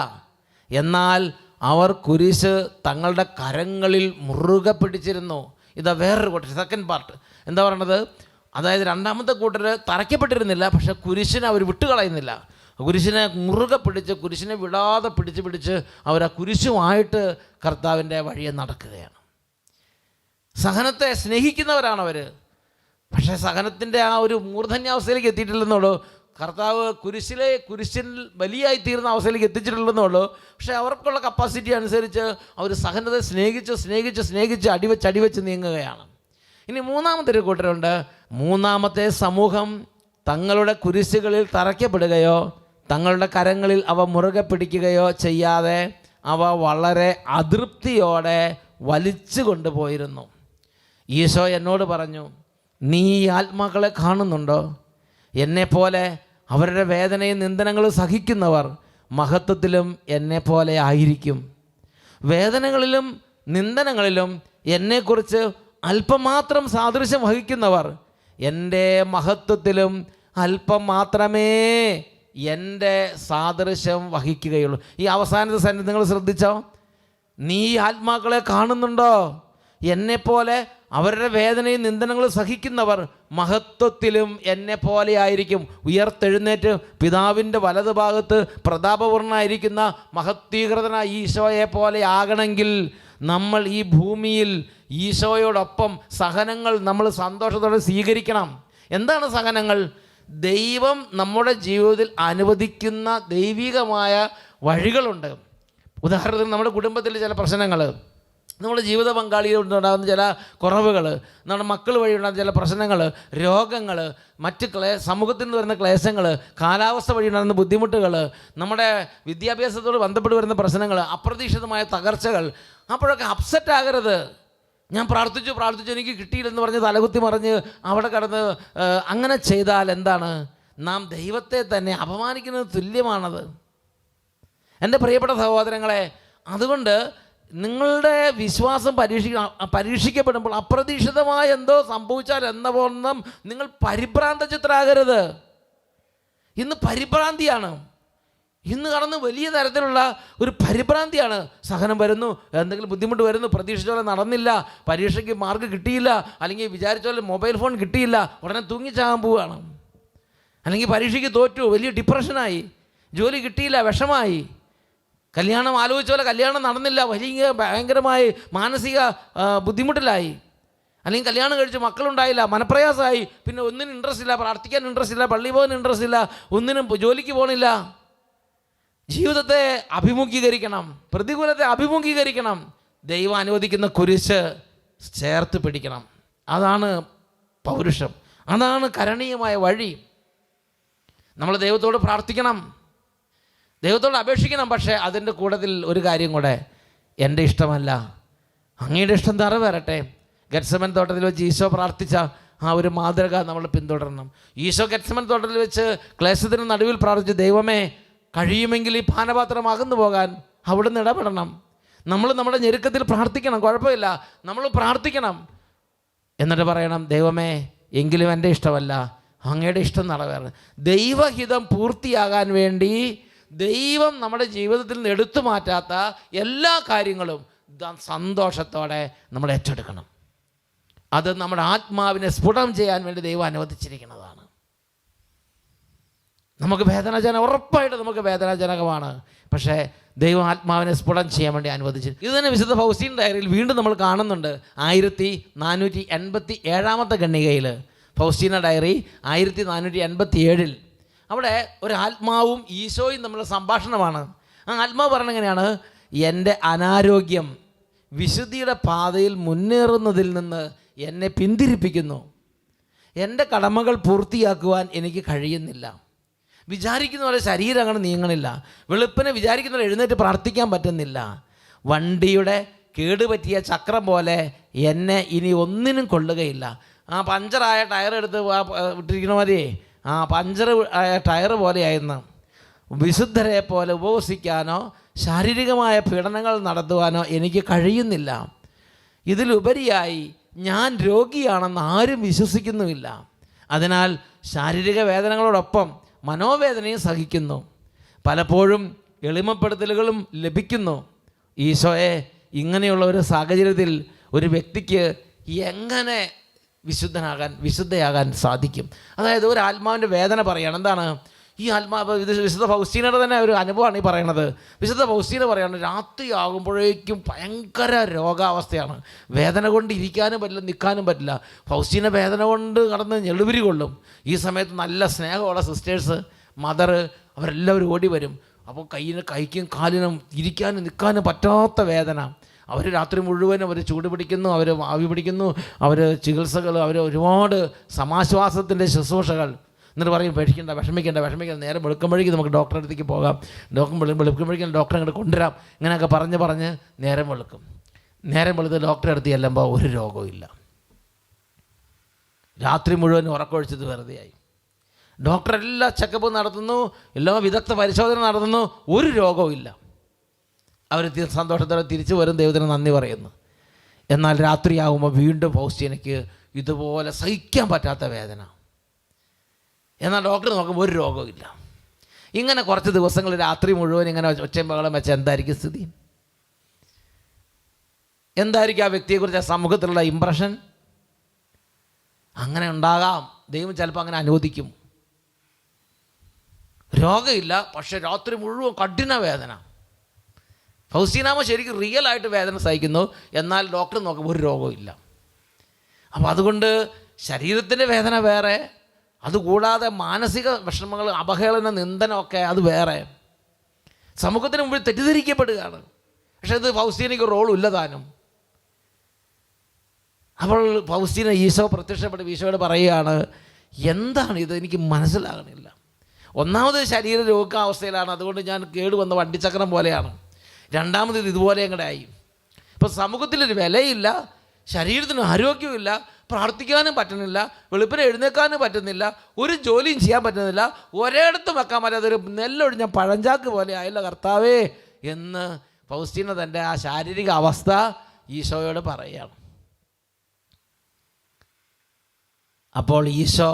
എന്നാൽ അവർ കുരിശ് തങ്ങളുടെ കരങ്ങളിൽ മുറുകെ പിടിച്ചിരുന്നു. ഇതാ വേറൊരു കൂട്ടർ, സെക്കൻഡ് പാർട്ട്. എന്താ പറയണത്? അതായത് രണ്ടാമത്തെ കൂട്ടർ തറയ്ക്കപ്പെട്ടിരുന്നില്ല, പക്ഷെ കുരിശിനെ അവർ വിട്ടുകളയുന്നില്ല. കുരിശിനെ മുറുകെ പിടിച്ച്, കുരിശിനെ വിടാതെ പിടിച്ച് അവർ ആ കുരിശുമായിട്ട് കർത്താവിൻ്റെ വഴിയെ നടക്കുകയാണ്. സഹനത്തെ സ്നേഹിക്കുന്നവരാണവർ. പക്ഷേ സഹനത്തിൻ്റെ ആ ഒരു മൂർധന്യാവസ്ഥയിലേക്ക് എത്തിയിട്ടില്ലെന്നുള്ളൂ. കർത്താവ് കുരിശിൽ ബലിയായി തീർന്ന അവസ്ഥയിലേക്ക് എത്തിച്ചിട്ടുണ്ടെന്നുള്ളൂ. പക്ഷേ അവർക്കുള്ള കപ്പാസിറ്റി അനുസരിച്ച് അവർ സഹനത്തെ സ്നേഹിച്ച് അടിവെച്ച് നീങ്ങുകയാണ്. ഇനി മൂന്നാമത്തെ ഒരു കൂട്ടരുണ്ട്. മൂന്നാമത്തെ സമൂഹം തങ്ങളുടെ കുരിശുകളിൽ തറയ്ക്കപ്പെടുകയോ തങ്ങളുടെ കരങ്ങളിൽ അവ മുറുകെ പിടിക്കുകയോ ചെയ്യാതെ അവ വളരെ അതൃപ്തിയോടെ വലിച്ചു കൊണ്ടുപോയിരുന്നു. ഈശോ എന്നോട് പറഞ്ഞു, നീ ഈ ആത്മാക്കളെ കാണുന്നുണ്ടോ? എന്നെപ്പോലെ അവരുടെ വേദനയും നിന്ദനങ്ങളും സഹിക്കുന്നവർ മഹത്വത്തിലും എന്നെപ്പോലെ ആയിരിക്കും. വേദനകളിലും നിന്ദനങ്ങളിലും എന്നെക്കുറിച്ച് അല്പം മാത്രം സാദൃശ്യം വഹിക്കുന്നവർ എൻ്റെ മഹത്വത്തിലും അല്പം മാത്രമേ എൻ്റെ സാദൃശ്യം വഹിക്കുകയുള്ളൂ. ഈ അവസാനത്തെ സന്നിധി നിങ്ങൾ ശ്രദ്ധിച്ചോ? നീ ഈ ആത്മാക്കളെ കാണുന്നുണ്ടോ? എന്നെപ്പോലെ അവരുടെ വേദനയും നിന്ദനങ്ങളും സഹിക്കുന്നവർ മഹത്വത്തിലും എന്നെപ്പോലെ ആയിരിക്കും. ഉയർത്തെഴുന്നേറ്റ് പിതാവിൻ്റെ വലതുഭാഗത്ത് പ്രതാപപൂർണനായിരിക്കുന്ന മഹത്വീകൃതനായ ഈശോയെ പോലെ ആകണമെങ്കിൽ നമ്മൾ ഈ ഭൂമിയിൽ ഈശോയോടൊപ്പം സഹനങ്ങൾ നമ്മൾ സന്തോഷത്തോടെ സ്വീകരിക്കണം. എന്താണ് സഹനങ്ങൾ? ദൈവം നമ്മുടെ ജീവിതത്തിൽ അനുവദിക്കുന്ന ദൈവികമായ വഴികളുണ്ട്. ഉദാഹരണത്തിന് നമ്മുടെ കുടുംബത്തിൽ ചില പ്രശ്നങ്ങൾ, നമ്മുടെ ജീവിത പങ്കാളികളുണ്ടാകുന്ന ചില കുറവുകൾ, നമ്മുടെ മക്കൾ വഴി ഉണ്ടാകുന്ന ചില പ്രശ്നങ്ങൾ, രോഗങ്ങൾ, മറ്റ് സമൂഹത്തിൽ നിന്ന് വരുന്ന ക്ലേശങ്ങൾ, കാലാവസ്ഥ വഴി ഉണ്ടാകുന്ന ബുദ്ധിമുട്ടുകൾ, നമ്മുടെ വിദ്യാഭ്യാസത്തോട് ബന്ധപ്പെട്ട് വരുന്ന പ്രശ്നങ്ങൾ, അപ്രതീക്ഷിതമായ തകർച്ചകൾ. അപ്പോഴൊക്കെ അപ്സെറ്റ് ആകരുത്. ഞാൻ പ്രാർത്ഥിച്ചു എനിക്ക് കിട്ടിയില്ലെന്ന് പറഞ്ഞ് തലകുത്തി മറിഞ്ഞ് അവിടെ കടന്ന് അങ്ങനെ ചെയ്താൽ എന്താണ്? നാം ദൈവത്തെ തന്നെ അപമാനിക്കുന്നത് തുല്യമാണത്. എൻ്റെ പ്രിയപ്പെട്ട സഹോദരങ്ങളെ, അതുകൊണ്ട് നിങ്ങളുടെ വിശ്വാസം പരീക്ഷിക്കപ്പെടുമ്പോൾ അപ്രതീക്ഷിതമായ എന്തോ സംഭവിച്ചാൽ എന്ന പോലും നിങ്ങൾ പരിഭ്രാന്തചിത്തരാകരുത്. ഇന്ന് പരിഭ്രാന്തിയാണ്. ഇന്ന് കടന്ന് വലിയ തരത്തിലുള്ള ഒരു പരിഭ്രാന്തിയാണ്. സഹനം വരുന്നു, എന്തെങ്കിലും ബുദ്ധിമുട്ട് വരുന്നു, പ്രതീക്ഷിച്ച പോലെ നടന്നില്ല, പരീക്ഷയ്ക്ക് മാർക്ക് കിട്ടിയില്ല, അല്ലെങ്കിൽ വിചാരിച്ച പോലെ മൊബൈൽ ഫോൺ കിട്ടിയില്ല, ഉടനെ തൂങ്ങിച്ചാകാൻ പോവുകയാണ്. അല്ലെങ്കിൽ പരീക്ഷയ്ക്ക് തോറ്റു, വലിയ ഡിപ്രഷനായി, ജോലി കിട്ടിയില്ല, വിഷമായി, കല്യാണം ആലോചിച്ച പോലെ കല്യാണം നടന്നില്ല, വലിയ ഭയങ്കരമായി മാനസിക ബുദ്ധിമുട്ടിലായി, അല്ലെങ്കിൽ കല്യാണം കഴിച്ച് മക്കളുണ്ടായില്ല, മനപ്രയാസമായി, പിന്നെ ഒന്നിനും ഇൻട്രസ്റ്റ് ഇല്ല, പ്രാർത്ഥിക്കാൻ ഇൻട്രസ്റ്റ് ഇല്ല, പള്ളി പോകാൻ ഇൻട്രസ്റ്റ് ഇല്ല, ഒന്നിനും ജോലിക്ക് പോകണില്ല. ജീവിതത്തെ അഭിമുഖീകരിക്കണം, പ്രതികൂലത്തെ അഭിമുഖീകരിക്കണം. ദൈവം അനുവദിക്കുന്ന കുരിശ് ചേർത്ത് പിടിക്കണം. അതാണ് പൗരുഷം, അതാണ് കരണീയമായ വഴി. നമ്മൾ ദൈവത്തോട് പ്രാർത്ഥിക്കണം, ദൈവത്തോട് അപേക്ഷിക്കണം. പക്ഷേ അതിൻ്റെ കൂട്ടത്തിൽ ഒരു കാര്യം കൂടെ, എൻ്റെ ഇഷ്ടമല്ല, അങ്ങയുടെ ഇഷ്ടം നിറവേറട്ടെ. ഗെത്സമൻ തോട്ടത്തിൽ വെച്ച് ഈശോ പ്രാർത്ഥിച്ച ആ ഒരു മാതൃക നമ്മൾ പിന്തുടരണം. ഈശോ ഗെത്സമൻ തോട്ടത്തിൽ വെച്ച് ക്ലേശത്തിന് നടുവിൽ പ്രാർത്ഥിച്ചു, ദൈവമേ കഴിയുമെങ്കിൽ ഈ പാനപാത്രം അകന്നു പോകാൻ അവിടുന്ന് ഇടപെടണം. നമ്മൾ നമ്മുടെ ഞെരുക്കത്തിൽ പ്രാർത്ഥിക്കണം, കുഴപ്പമില്ല, നമ്മൾ പ്രാർത്ഥിക്കണം. എന്നിട്ട് പറയണം, ദൈവമേ എങ്കിലും എൻ്റെ ഇഷ്ടമല്ല, അങ്ങയുടെ ഇഷ്ടം നിറവേറണം. ദൈവഹിതം പൂർത്തിയാകാൻ വേണ്ടി ദൈവം നമ്മുടെ ജീവിതത്തിൽ നിന്ന് എടുത്തു മാറ്റാത്ത എല്ലാ കാര്യങ്ങളും സന്തോഷത്തോടെ നമ്മൾ ഏറ്റെടുക്കണം. അത് നമ്മുടെ ആത്മാവിനെ സ്ഫുടം ചെയ്യാൻ വേണ്ടി ദൈവം അനുവദിച്ചിരിക്കുന്നതാണ്. നമുക്ക് ഉറപ്പായിട്ട് നമുക്ക് വേദനാജനകമാണ്. പക്ഷേ ദൈവം ആത്മാവിനെ സ്ഫുടം ചെയ്യാൻ വേണ്ടി അനുവദിച്ചു. ഇത് തന്നെ വിശുദ്ധ ഫൗസ്റ്റീൻ ഡയറിയിൽ വീണ്ടും നമ്മൾ കാണുന്നുണ്ട്. 1487 ഖണ്ഡികയിൽ ഫൗസ്റ്റീന ഡയറി 1487 അവിടെ ഒരു ആത്മാവും ഈശോയും തമ്മിലുള്ള സംഭാഷണമാണ്. ആ ആത്മാവ് പറയുന്നത് എങ്ങനെയാണ്? എൻ്റെ അനാരോഗ്യം വിശുദ്ധിയുടെ പാതയിൽ മുന്നേറുന്നതിൽ നിന്ന് എന്നെ പിന്തിരിപ്പിക്കുന്നു. എൻ്റെ കടമകൾ പൂർത്തിയാക്കുവാൻ എനിക്ക് കഴിയുന്നില്ല. വിചാരിക്കുന്ന പോലെ ശരീരം അങ്ങനെ നീങ്ങണില്ല. വെളുപ്പിനെ വിചാരിക്കുന്ന പോലെ എഴുന്നേറ്റ് പ്രാർത്ഥിക്കാൻ പറ്റുന്നില്ല. വണ്ടിയുടെ കേടുപറ്റിയ ചക്രം പോലെ എന്നെ ഇനി ഒന്നിനും കൊള്ളുകയില്ല. ആ പഞ്ചറായ ടയർ എടുത്ത് വിട്ടിരിക്കുന്ന മാതിരിയേ ആ പഞ്ചർ ആയ ടയർ പോലെയായിരുന്നു. വിശുദ്ധരെ പോലെ ഉപവസിക്കാനോ ശാരീരികമായ പീഡനങ്ങൾ നടത്തുവാനോ എനിക്ക് കഴിയുന്നില്ല. ഇതിലുപരിയായി ഞാൻ രോഗിയാണെന്ന് ആരും വിശ്വസിക്കുന്നുമില്ല. അതിനാൽ ശാരീരിക വേദനകളോടൊപ്പം മനോവേദനയും സഹിക്കുന്നു. പലപ്പോഴും എളിമപ്പെടുത്തലുകളും ലഭിക്കുന്നു. ഈശോയെ, ഇങ്ങനെയുള്ള ഒരു സാഹചര്യത്തിൽ ഒരു വ്യക്തിക്ക് എങ്ങനെ വിശുദ്ധയാകാൻ സാധിക്കും? അതായത് ഒരു ആത്മാവിൻ്റെ വേദന പറയുകയാണ്. എന്താണ് ഈ ആത്മാവ്? ഇത് വിശുദ്ധ ഫൗസ്റ്റീനയുടെ തന്നെ ഒരു അനുഭവമാണ് ഈ പറയണത്. വിശുദ്ധ ഫൗസ്റ്റീന പറയുകയാണ്, രാത്രിയാകുമ്പോഴേക്കും ഭയങ്കര രോഗാവസ്ഥയാണ്, വേദന കൊണ്ട് ഇരിക്കാനും പറ്റില്ല, നിൽക്കാനും പറ്റില്ല. ഫൗസ്റ്റീന വേദന കൊണ്ട് കടന്ന് ഞെളിവിരി കൊള്ളും. ഈ സമയത്ത് നല്ല സ്നേഹമുള്ള സിസ്റ്റേഴ്സ്, മദർ, അവരെല്ലാവരും ഓടി വരും. അപ്പോൾ കൈക്കും കാലിനും ഇരിക്കാനും നിൽക്കാനും പറ്റാത്ത വേദന. അവർ രാത്രി മുഴുവനും അവർ ചൂട് പിടിക്കുന്നു, അവർ ആവി പിടിക്കുന്നു, അവർ ചികിത്സകൾ, അവർ ഒരുപാട് സമാശ്വാസത്തിൻ്റെ ശുശ്രൂഷകൾ. എന്നിട്ട് പറയും, വിഷമിക്കേണ്ട, നേരം വെളുക്കുമ്പോഴേക്കും നമുക്ക് ഡോക്ടറെ അടുത്തേക്ക് പോകാം, വെളുക്കുമ്പോഴേക്കും ഡോക്ടറെ അങ്ങോട്ട് കൊണ്ടുവരാം. ഇങ്ങനെയൊക്കെ പറഞ്ഞ് നേരം വെളുക്കും. നേരം വെളുത്ത് ഡോക്ടറെ അടുത്ത് ചെല്ലുമ്പോൾ ഒരു രോഗവും ഇല്ല. രാത്രി മുഴുവൻ ഉറക്കമൊഴിച്ചത് വെറുതെയായി. ഡോക്ടർ എല്ലാ ചെക്കപ്പും നടത്തുന്നു, എല്ലാ വിദഗ്ധ പരിശോധന നടത്തുന്നു, ഒരു രോഗവും ഇല്ല. അവർ സന്തോഷത്തോടെ തിരിച്ചു വരും, ദൈവത്തിന് നന്ദി പറയുന്നു. എന്നാൽ രാത്രിയാകുമ്പോൾ വീണ്ടും ഫൗസ്റ്റീനയ്ക്ക് ഇതുപോലെ സഹിക്കാൻ പറ്റാത്ത വേദന. എന്നാൽ ഡോക്ടർ നോക്കുമ്പോൾ ഒരു രോഗവും ഇല്ല. ഇങ്ങനെ കുറച്ച് ദിവസങ്ങൾ രാത്രി മുഴുവൻ ഇങ്ങനെ ഒച്ചയും ബഹളം വെച്ചാൽ എന്തായിരിക്കും സ്ഥിതി? എന്തായിരിക്കും ആ വ്യക്തിയെക്കുറിച്ച് ആ സമൂഹത്തിലുള്ള ഇമ്പ്രഷൻ? അങ്ങനെ ഉണ്ടാകാം. ദൈവം ചിലപ്പോൾ അങ്ങനെ അനുവദിക്കും. രോഗമില്ല, പക്ഷെ രാത്രി മുഴുവൻ കഠിന വേദന. ഫൗസ്റ്റീനാമ ശരിക്കും റിയലായിട്ട് വേദന സഹിക്കുന്നു, എന്നാൽ ഡോക്ടർ നോക്കുമ്പോൾ ഒരു രോഗവും ഇല്ല. അപ്പോൾ അതുകൊണ്ട് ശരീരത്തിൻ്റെ വേദന വേറെ, അതുകൂടാതെ മാനസിക വിഷമങ്ങൾ, അപഹേളന, നിന്ദനമൊക്കെ അത് വേറെ. സമൂഹത്തിന് മുമ്പിൽ തെറ്റിദ്ധരിക്കപ്പെടുകയാണ്. പക്ഷേ ഇത് ഫൗസ്റ്റീനയ്ക്ക് റോളും ഇല്ല താനും. അപ്പോൾ ഫൗസ്റ്റീന ഈശോ പ്രത്യക്ഷപ്പെട്ട് ഈശോയോട് പറയുകയാണ്, എന്താണ് ഇത്? എനിക്ക് മനസ്സിലാകണില്ല. ഒന്നാമത് ശരീര രോഗാവസ്ഥയിലാണ്, അതുകൊണ്ട് ഞാൻ കേടുവന്ന വണ്ടിച്ചക്രം പോലെയാണ്. രണ്ടാമത് ഇത് ഇതുപോലെ അങ്ങടെ ആയി. ഇപ്പോൾ സമൂഹത്തിലൊരു വിലയില്ല, ശരീരത്തിന് ആരോഗ്യമില്ല, പ്രാർത്ഥിക്കാനും പറ്റുന്നില്ല, വെളുപ്പിനെ എഴുന്നേൽക്കാനും പറ്റുന്നില്ല, ഒരു ജോലിയും ചെയ്യാൻ പറ്റുന്നില്ല, ഒരിടത്തും വെക്കാൻ പറ്റാത്ത ഒരു നെല്ലൊഴിഞ്ഞ പഴഞ്ചാക്ക് പോലെ ആയില്ല കർത്താവേ എന്ന് ഫൗസ്റ്റീന തൻ്റെ ആ ശാരീരിക അവസ്ഥ ഈശോയോട് പറയുകയാണ്. അപ്പോൾ ഈശോ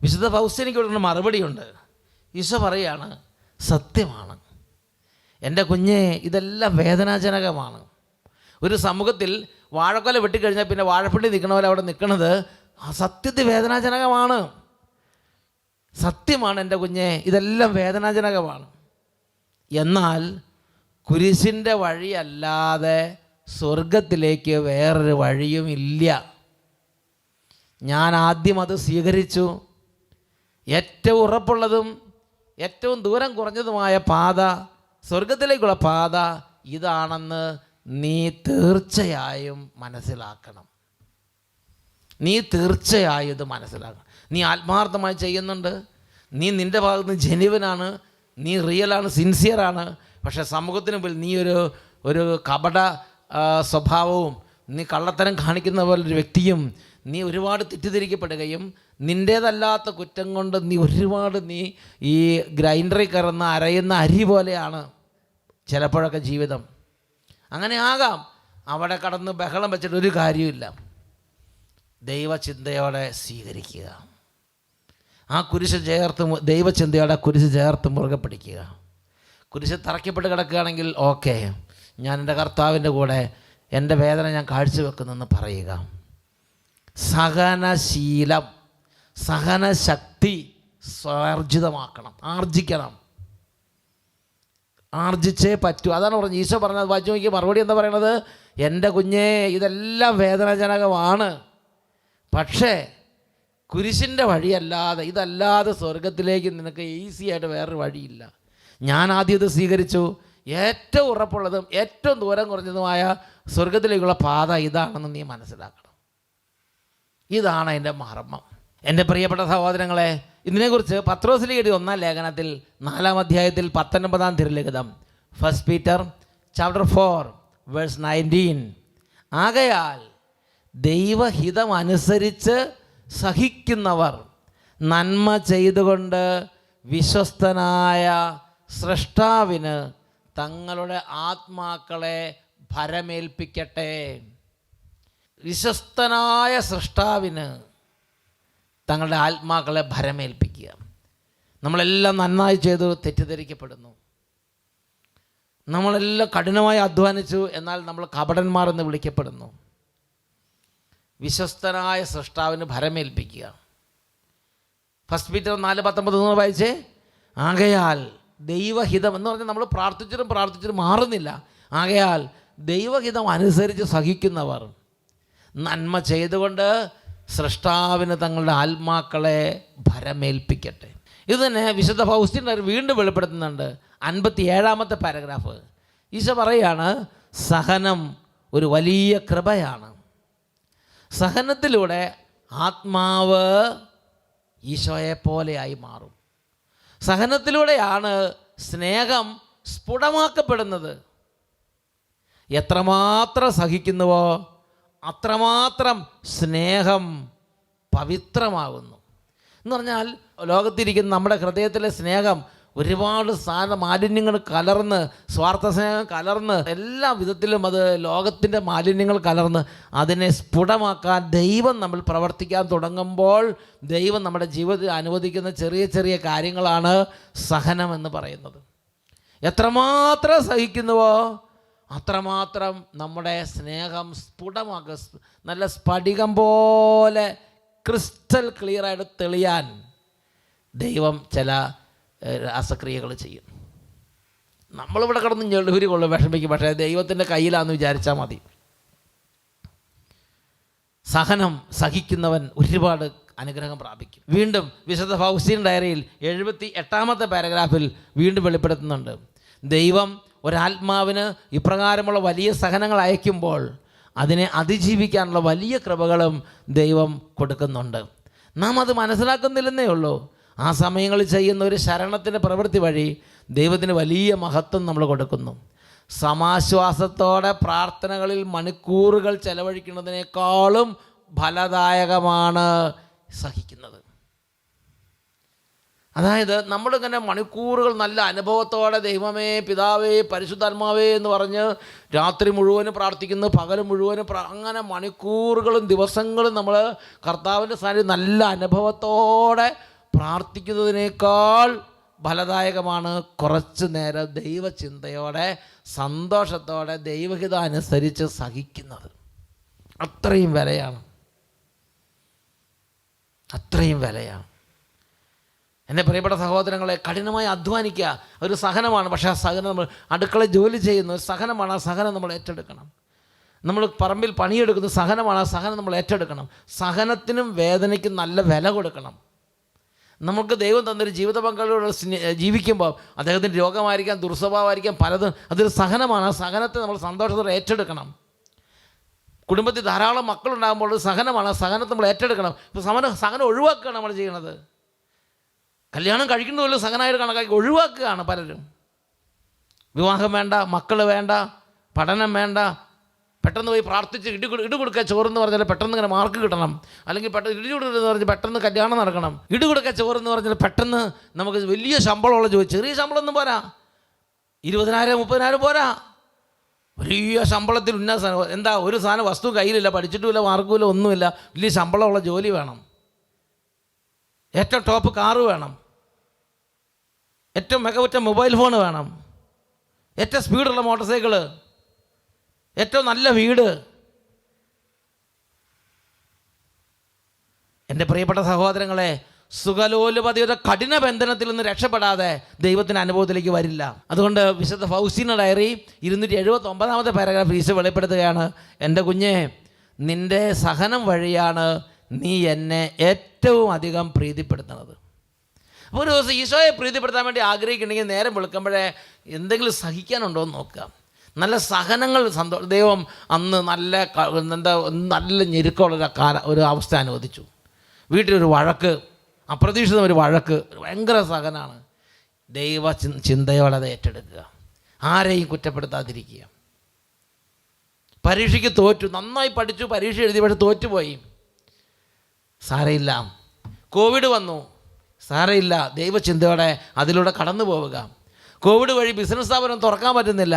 വിശുദ്ധ ഫൗസ്റ്റീനയ്ക്ക് കൊടുക്കുന്ന മറുപടിയുണ്ട്. ഈശോ പറയുകയാണ്, സത്യമാണ്. എൻ്റെ കുഞ്ഞെ, ഇതെല്ലാം വേദനാജനകമാണ്. ഒരു സമൂഹത്തിൽ വാഴക്കൊല വെട്ടിക്കഴിഞ്ഞാൽ പിന്നെ വാഴപ്പിണ്ടി നിൽക്കണ പോലെ അവിടെ നിൽക്കുന്നത് സത്യത്തിൽ വേദനാജനകമാണ്. സത്യമാണ് എൻ്റെ കുഞ്ഞെ, ഇതെല്ലാം വേദനാജനകമാണ്. എന്നാൽ കുരിശിൻ്റെ വഴിയല്ലാതെ സ്വർഗത്തിലേക്ക് വേറൊരു വഴിയുമില്ല. ഞാൻ ആദ്യം അത് സ്വീകരിച്ചു. ഏറ്റവും ഉറപ്പുള്ളതും ഏറ്റവും ദൂരം കുറഞ്ഞതുമായ പാത, സ്വർഗത്തിലേക്കുള്ള പാത ഇതാണെന്ന് നീ തീർച്ചയായും മനസ്സിലാക്കണം. നീ തീർച്ചയായും ഇത് മനസ്സിലാക്കണം. നീ ആത്മാർത്ഥമായി ചെയ്യുന്നുണ്ട്, നീ നിൻ്റെ ഭാഗത്ത് നിന്ന് ജെന്യുവനാണ്, നീ റിയലാണ്, സിൻസിയറാണ്. പക്ഷേ സമൂഹത്തിന് മുമ്പിൽ നീ ഒരു കപട സ്വഭാവവും നീ കള്ളത്തരം കാണിക്കുന്ന പോലൊരു വ്യക്തിയും, നീ ഒരുപാട് തെറ്റിദ്ധരിക്കപ്പെടുകയും നിൻ്റേതല്ലാത്ത കുറ്റം കൊണ്ട് നീ ഈ ഗ്രൈൻഡറിൽ കയറുന്ന അരയുന്ന അരി പോലെയാണ് ചിലപ്പോഴൊക്കെ ജീവിതം. അങ്ങനെ ആകാം. അവിടെ കടന്ന് ബഹളം വെച്ചിട്ട് ഒരു കാര്യമില്ല. ദൈവചിന്തയോടെ സ്വീകരിക്കുക. ആ കുരിശ് ചേർത്ത്, ദൈവചിന്തയോടെ കുരിശ് ചേർത്ത് മുറുകെ പിടിക്കുക. കുരിശ് തറയ്ക്കപ്പെട്ട് കിടക്കുകയാണെങ്കിൽ ഓക്കെ, ഞാൻ എൻ്റെ കർത്താവിൻ്റെ കൂടെ എൻ്റെ വേദന ഞാൻ കാഴ്ചവെക്കുന്നെന്ന് പറയുക. സഹനശീലം, സഹനശക്തി സ്വാർജിതമാക്കണം, ആർജിച്ചേ പറ്റൂ. അതാണ് പറഞ്ഞത്. ഈശോ പറഞ്ഞത് വായിച്ചു നോക്കി, മറുപടി എന്താ പറയണത്? എൻ്റെ കുഞ്ഞേ, ഇതെല്ലാം വേദനാജനകമാണ്, പക്ഷേ കുരിശിൻ്റെ വഴിയല്ലാതെ, ഇതല്ലാതെ സ്വർഗത്തിലേക്ക് നിനക്ക് ഈസി ആയിട്ട് വേറൊരു വഴിയില്ല. ഞാൻ ആദ്യം ഇത് സ്വീകരിച്ചു. ഏറ്റവും ഉറപ്പുള്ളതും ഏറ്റവും ദൂരം കുറഞ്ഞതുമായ സ്വർഗത്തിലേക്കുള്ള പാത ഇതാണെന്ന് നീ മനസ്സിലാക്കണം. ഇതാണ് അതിൻ്റെ മർമ്മം. എൻ്റെ പ്രിയപ്പെട്ട സഹോദരങ്ങളെ, ഇതിനെക്കുറിച്ച് പത്രോസിൽ എഴുതിയ 1-ാം ലേഖനത്തിൽ 4-ാം അധ്യായത്തിൽ 19-ാം തിരുലിഖിതം, 1 Peter chapter 4 verse 19, ആകയാൽ ദൈവഹിതമനുസരിച്ച് സഹിക്കുന്നവർ നന്മ ചെയ്തുകൊണ്ട് വിശ്വസ്തനായ സ്രഷ്ടാവിന് തങ്ങളുടെ ആത്മാക്കളെ ഭരമേൽപ്പിക്കട്ടെ. വിശ്വസ്തനായ സ്രഷ്ടാവിന് തങ്ങളുടെ ആത്മാക്കളെ ഭരമേൽപ്പിക്കുക. നമ്മളെല്ലാം നന്നായി ചെയ്തു തെറ്റിദ്ധരിക്കപ്പെടുന്നു. നമ്മളെല്ലാം കഠിനമായി അധ്വാനിച്ചു, എന്നാൽ നമ്മൾ കപടന്മാർ എന്ന് വിളിക്കപ്പെടുന്നു. വിശ്വസ്തനായ സ്രഷ്ടാവിന് ഭരമേൽപ്പിക്കുക. 1 Peter 4:19 വായിച്ചേ. ആകയാൽ ദൈവഹിതം എന്ന് പറഞ്ഞാൽ നമ്മൾ പ്രാർത്ഥിച്ചിട്ടും മാറുന്നില്ല. ആകയാൽ ദൈവഹിതം അനുസരിച്ച് സഹിക്കുന്നവർ നന്മ ചെയ്തുകൊണ്ട് സ്രഷ്ടാവിന് തങ്ങളുടെ ആത്മാക്കളെ ഭരമേൽപ്പിക്കട്ടെ. ഇത് തന്നെ വിശുദ്ധ ഫൗസ്റ്റീൻ വീണ്ടും വെളിപ്പെടുത്തുന്നുണ്ട്. 57-ാമത്തെ പാരഗ്രാഫ്. ഈശോ പറയുകയാണ്, സഹനം ഒരു വലിയ കൃപയാണ്. സഹനത്തിലൂടെ ആത്മാവ് ഈശോയെപ്പോലെയായി മാറും. സഹനത്തിലൂടെയാണ് സ്നേഹം സ്ഫുടമാക്കപ്പെടുന്നത്. എത്രമാത്രം സഹിക്കുന്നുവോ അത്രമാത്രം സ്നേഹം പവിത്രമാകുന്നു. എന്ന് പറഞ്ഞാൽ ലോകത്തിരിക്കുന്ന നമ്മുടെ ഹൃദയത്തിലെ സ്നേഹം ഒരുപാട് മാലിന്യങ്ങൾ കലർന്ന്, സ്വാർത്ഥ സ്നേഹം കലർന്ന്, എല്ലാ വിധത്തിലും അത് ലോകത്തിൻ്റെ മാലിന്യങ്ങൾ കലർന്ന് അതിനെ സ്ഫുടമാക്കാൻ ദൈവം നമ്മൾ പ്രവർത്തിക്കാൻ തുടങ്ങുമ്പോൾ ദൈവം നമ്മുടെ ജീവിതത്തിൽ അനുവദിക്കുന്ന ചെറിയ ചെറിയ കാര്യങ്ങളാണ് സഹനം എന്ന് പറയുന്നത്. എത്രമാത്രം സഹിക്കുന്നുവോ അത്രമാത്രം നമ്മുടെ സ്നേഹം സ്ഫുടമാക്കുക, നല്ല സ്ഫടികം പോലെ ക്രിസ്റ്റൽ ക്ലിയറായിട്ട് തെളിയാൻ ദൈവം ചില രാസക്രിയകൾ ചെയ്യും. നമ്മളിവിടെ കിടന്ന് ഞെളിഹുരി കൊള്ളും, വിഷമിക്കും. പക്ഷേ ദൈവത്തിൻ്റെ കയ്യിലാണെന്ന് വിചാരിച്ചാൽ മതി. സഹനം സഹിക്കുന്നവൻ ഒരുപാട് അനുഗ്രഹം പ്രാപിക്കും. വീണ്ടും വിശുദ്ധ ഫൗസ്റ്റീൻ ഡയറിയിൽ 78-ാമത്തെ പാരഗ്രാഫിൽ വീണ്ടും വെളിപ്പെടുത്തുന്നുണ്ട്. ദൈവം ഒരാത്മാവിന് ഇപ്രകാരമുള്ള വലിയ സഹനങ്ങൾ അയക്കുമ്പോൾ അതിനെ അതിജീവിക്കാനുള്ള വലിയ കൃപകളും ദൈവം കൊടുക്കുന്നുണ്ട്. നാം അത് മനസ്സിലാക്കുന്നില്ലെന്നേ ഉള്ളൂ. ആ സമയങ്ങളിൽ ചെയ്യുന്ന ഒരു ശരണത്തിൻ്റെ പ്രവൃത്തി വഴി ദൈവത്തിന് വലിയ മഹത്വം നമ്മൾ കൊടുക്കുന്നു. സമാശ്വാസത്തോടെ പ്രാർത്ഥനകളിൽ മണിക്കൂറുകൾ ചെലവഴിക്കുന്നതിനേക്കാളും ഫലദായകമാണ് സഹിക്കുന്നത്. അതായത് നമ്മളിങ്ങനെ മണിക്കൂറുകൾ നല്ല അനുഭവത്തോടെ ദൈവമേ, പിതാവേ, പരിശുദ്ധാത്മാവേ എന്ന് പറഞ്ഞ് രാത്രി മുഴുവനും പ്രാർത്ഥിക്കുന്നു, പകൽ മുഴുവനും അങ്ങനെ മണിക്കൂറുകളും ദിവസങ്ങളും നമ്മൾ കർത്താവിൻ്റെ സ്ഥാനത്ത് നല്ല അനുഭവത്തോടെ പ്രാർത്ഥിക്കുന്നതിനേക്കാൾ ഫലദായകമാണ് കുറച്ചു നേരം ദൈവചിന്തയോടെ സന്തോഷത്തോടെ ദൈവഹിതം അനുസരിച്ച് സഹിക്കുന്നത്. അത്രയും വിലയാണ്, അത്രയും വിലയാണ്. എൻ്റെ പ്രിയപ്പെട്ട സഹോദരങ്ങളെ, കഠിനമായി അധ്വാനിക്കുക ഒരു സഹനമാണ്. പക്ഷേ ആ സഹനം നമ്മൾ അടുക്കളയിൽ ജോലി ചെയ്യുന്ന ഒരു സഹനമാണ്. ആ സഹനം നമ്മൾ ഏറ്റെടുക്കണം. നമ്മൾ പറമ്പിൽ പണിയെടുക്കുന്ന സഹനമാണ്. ആ സഹനം നമ്മൾ ഏറ്റെടുക്കണം. സഹനത്തിനും വേദനയ്ക്കും നല്ല വില കൊടുക്കണം. നമുക്ക് ദൈവം തന്നൊരു ജീവിത പങ്കാളിയോട് ജീവിക്കുമ്പോൾ അദ്ദേഹത്തിൻ്റെ രോഗമായിരിക്കാം, ദുർസ്വഭാവമായിരിക്കാം, പലതും അതൊരു സഹനമാണ്. ആ സഹനത്തെ നമ്മൾ സന്തോഷത്തോടെ ഏറ്റെടുക്കണം. കുടുംബത്തിൽ ധാരാളം മക്കളുണ്ടാകുമ്പോൾ ഒരു സഹനമാണ്. ആ സഹനത്തെ നമ്മൾ ഏറ്റെടുക്കണം. ഇപ്പോൾ സഹനം ഒഴിവാക്കുകയാണ് നമ്മൾ ചെയ്യണത്. കല്യാണം കഴിക്കുന്നതുപോലെ സഹനമായിട്ട് കണക്കാക്കി ഒഴിവാക്കുകയാണ് പലരും. വിവാഹം വേണ്ട, മക്കൾ വേണ്ട, പഠനം വേണ്ട, പെട്ടെന്ന് പോയി പ്രാർത്ഥിച്ച് ഇടുകൊടുക്കുക ചോറെന്ന് പറഞ്ഞാൽ പെട്ടെന്ന് ഇങ്ങനെ മാർക്ക് കിട്ടണം, അല്ലെങ്കിൽ പെട്ടെന്ന് ഇടികൊടുക്കുക പറഞ്ഞാൽ പെട്ടെന്ന് കല്യാണം നടക്കണം. ഇടുകൊടുക്കുക ചോറെന്ന് പറഞ്ഞാൽ പെട്ടെന്ന് നമുക്ക് വലിയ ശമ്പളമുള്ള ജോലി. ചെറിയ ശമ്പളമൊന്നും പോരാ, 20,000 30,000 പോരാ. വലിയ ശമ്പളത്തിൽ ഉന്നത സാധനം. എന്താ, ഒരു സാധനം വസ്തു കയ്യിലില്ല, പഠിച്ചിട്ടുമില്ല, മാർക്കുമില്ല, ഒന്നുമില്ല, വലിയ ശമ്പളമുള്ള ജോലി വേണം, ഏറ്റവും ടോപ്പ് കാറ് വേണം, ഏറ്റവും മികവുറ്റ മൊബൈൽ ഫോൺ വേണം, ഏറ്റവും സ്പീഡുള്ള മോട്ടോർ സൈക്കിള്, ഏറ്റവും നല്ല വീട്. എൻ്റെ പ്രിയപ്പെട്ട സഹോദരങ്ങളെ, സുഖലോലുപതയുടെ കഠിന ബന്ധനത്തിൽ നിന്ന് രക്ഷപ്പെടാതെ ദൈവത്തിൻ്റെ അനുഭവത്തിലേക്ക് വരില്ല. അതുകൊണ്ട് വിശുദ്ധ ഫൗസ്റ്റീന ഡയറി 279 പാരഗ്രാഫ് ഈശോ വെളിപ്പെടുത്തുകയാണ്, എൻ്റെ കുഞ്ഞെ, നിൻ്റെ സഹനം വഴിയാണ് നീ എന്നെ ഏറ്റവും അധികം പ്രീതിപ്പെടുത്തുന്നത്. അപ്പോൾ ഒരു ദിവസം ഈശോയെ പ്രീതിപ്പെടുത്താൻ വേണ്ടി ആഗ്രഹിക്കുന്നുണ്ടെങ്കിൽ നേരം വെളുക്കുമ്പോഴേ എന്തെങ്കിലും സഹിക്കാനുണ്ടോ എന്ന് നോക്കുക. നല്ല സഹനങ്ങൾ ദൈവം അന്ന് നല്ല ഞെരുക്കമുള്ള ഒരു അവസ്ഥ അനുവദിച്ചു. വീട്ടിലൊരു വഴക്ക്, അപ്രതീക്ഷിതം ഒരു വഴക്ക്, ഭയങ്കര സഹനമാണ്. ദൈവ ചിന്തയോടെ അത് ഏറ്റെടുക്കുക, ആരെയും കുറ്റപ്പെടുത്താതിരിക്കുക. പരീക്ഷയ്ക്ക് തോറ്റു, നന്നായി പഠിച്ചു, പരീക്ഷ എഴുതി, പക്ഷെ തോറ്റുപോയി, സാരയില്ല. കോവിഡ് വന്നു, സാരയില്ല, ദൈവചിന്തയോടെ അതിലൂടെ കടന്നു പോവുക. കോവിഡ് വഴി ബിസിനസ് സ്ഥാപനം തുറക്കാൻ പറ്റുന്നില്ല,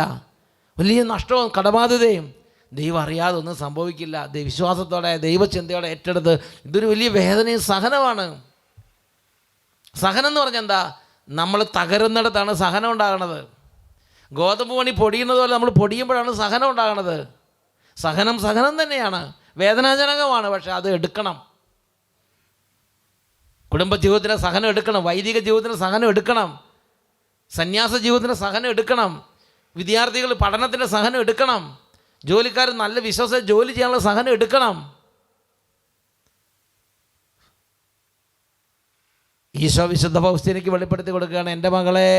വലിയ നഷ്ടവും കടബാധ്യതയും, ദൈവം അറിയാതെ ഒന്നും സംഭവിക്കില്ല. വിശ്വാസത്തോടെ ദൈവചിന്തയോടെ ഏറ്റെടുത്ത്, ഇതൊരു വലിയ വേദനയും സഹനമാണ്. സഹനം എന്ന് പറഞ്ഞാൽ എന്താ, നമ്മൾ തകരുന്നിടത്താണ് സഹനം ഉണ്ടാകണത്. ഗോതമ്പ് മണി പൊടിയുന്നത് പോലെ നമ്മൾ പൊടിയുമ്പോഴാണ് സഹനം ഉണ്ടാകണത്. സഹനം തന്നെയാണ്, വേദനാജനകമാണ്, പക്ഷെ അത് എടുക്കണം. കുടുംബ ജീവിതത്തിന് സഹനം എടുക്കണം, വൈദിക ജീവിതത്തിന് സഹനം എടുക്കണം, സന്യാസ ജീവിതത്തിന് സഹനം എടുക്കണം, വിദ്യാർത്ഥികൾ പഠനത്തിൻ്റെ സഹനം എടുക്കണം, ജോലിക്കാർ നല്ല വിശ്വാസ ജോലി ചെയ്യാനുള്ള സഹനം എടുക്കണം. ഈശോ വിശുദ്ധ ഫൗസ്റ്റീനയ്ക്ക് വെളിപ്പെടുത്തി കൊടുക്കുകയാണ്, എൻ്റെ മകളെ,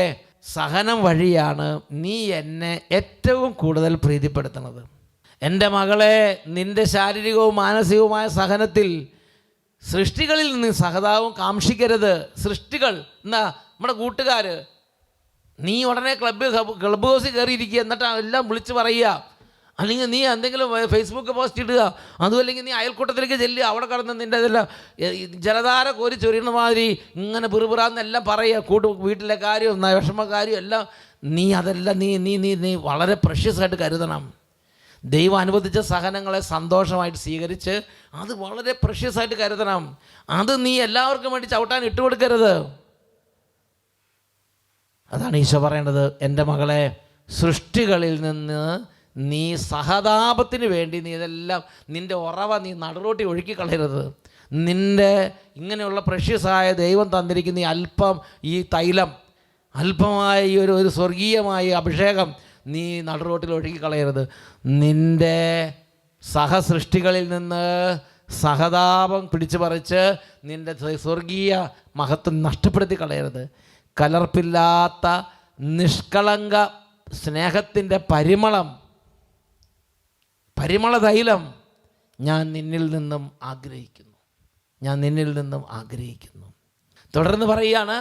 സഹനം വഴിയാണ് നീ എന്നെ ഏറ്റവും കൂടുതൽ പ്രീതിപ്പെടുത്തുന്നത്. എൻ്റെ മകളെ, നിൻ്റെ ശാരീരികവും മാനസികവുമായ സഹനത്തിൽ സൃഷ്ടികളിൽ നിന്ന് സഹതാവും കാക്ഷിക്കരുത്. സൃഷ്ടികൾ എന്താ, നമ്മുടെ കൂട്ടുകാർ. നീ ഉടനെ ക്ലബ് ഹൗസിൽ കയറിയിരിക്കുക, എന്നിട്ട് എല്ലാം വിളിച്ച് പറയുക, അല്ലെങ്കിൽ നീ എന്തെങ്കിലും ഫേസ്ബുക്ക് പോസ്റ്റ് ഇടുക, അതും അല്ലെങ്കിൽ നീ അയൽക്കൂട്ടത്തിലേക്ക് ചെല്ലുക, അവിടെ കടന്ന് നിൻ്റെ ഇതെല്ലാം ജലധാര കോരി ചൊരിയുന്ന മാതിരി ഇങ്ങനെ പിറുപിറാന്നെല്ലാം പറയുക, വീട്ടിലെ കാര്യവും വിഷമക്കാര്യവും എല്ലാം. അതെല്ലാം നീ വളരെ പ്രഷ്യസായിട്ട് കരുതണം. ദൈവം അനുവദിച്ച സഹനങ്ങളെ സന്തോഷമായിട്ട് സ്വീകരിച്ച് അത് വളരെ പ്രഷ്യസായിട്ട് കരുതണം. അത് നീ എല്ലാവർക്കും വേണ്ടി ചവിട്ടാൻ ഇട്ടുകൊടുക്കരുത്. അതാണ് ഈശോ പറയേണ്ടത്, എൻ്റെ മകളെ, സൃഷ്ടികളിൽ നിന്ന് നീ സഹതാപത്തിന് വേണ്ടി നീ ഇതെല്ലാം, നിൻ്റെ ഉറവ നീ നടുറോട്ടി ഒഴുക്കി കളയരുത്. നിൻ്റെ ഇങ്ങനെയുള്ള പ്രഷ്യസായ ദൈവം തന്നിരിക്കുന്ന ഈ അല്പം, ഈ തൈലം, അല്പമായ ഈ ഒരു സ്വർഗീയമായ അഭിഷേകം നീ നടുറോട്ടിൽ ഒഴുക്കി കളയരുത്. നിൻ്റെ സഹസൃഷ്ടികളിൽ നിന്ന് സഹതാപം പിടിച്ചു പറിച്ച് നിൻ്റെ സ്വർഗീയ മഹത്വം നഷ്ടപ്പെടുത്തി കളയരുത്. കലർപ്പില്ലാത്ത നിഷ്കളങ്ക സ്നേഹത്തിൻ്റെ പരിമള തൈലം ഞാൻ നിന്നിൽ നിന്നും ആഗ്രഹിക്കുന്നു. തുടർന്ന് പറയുകയാണ്,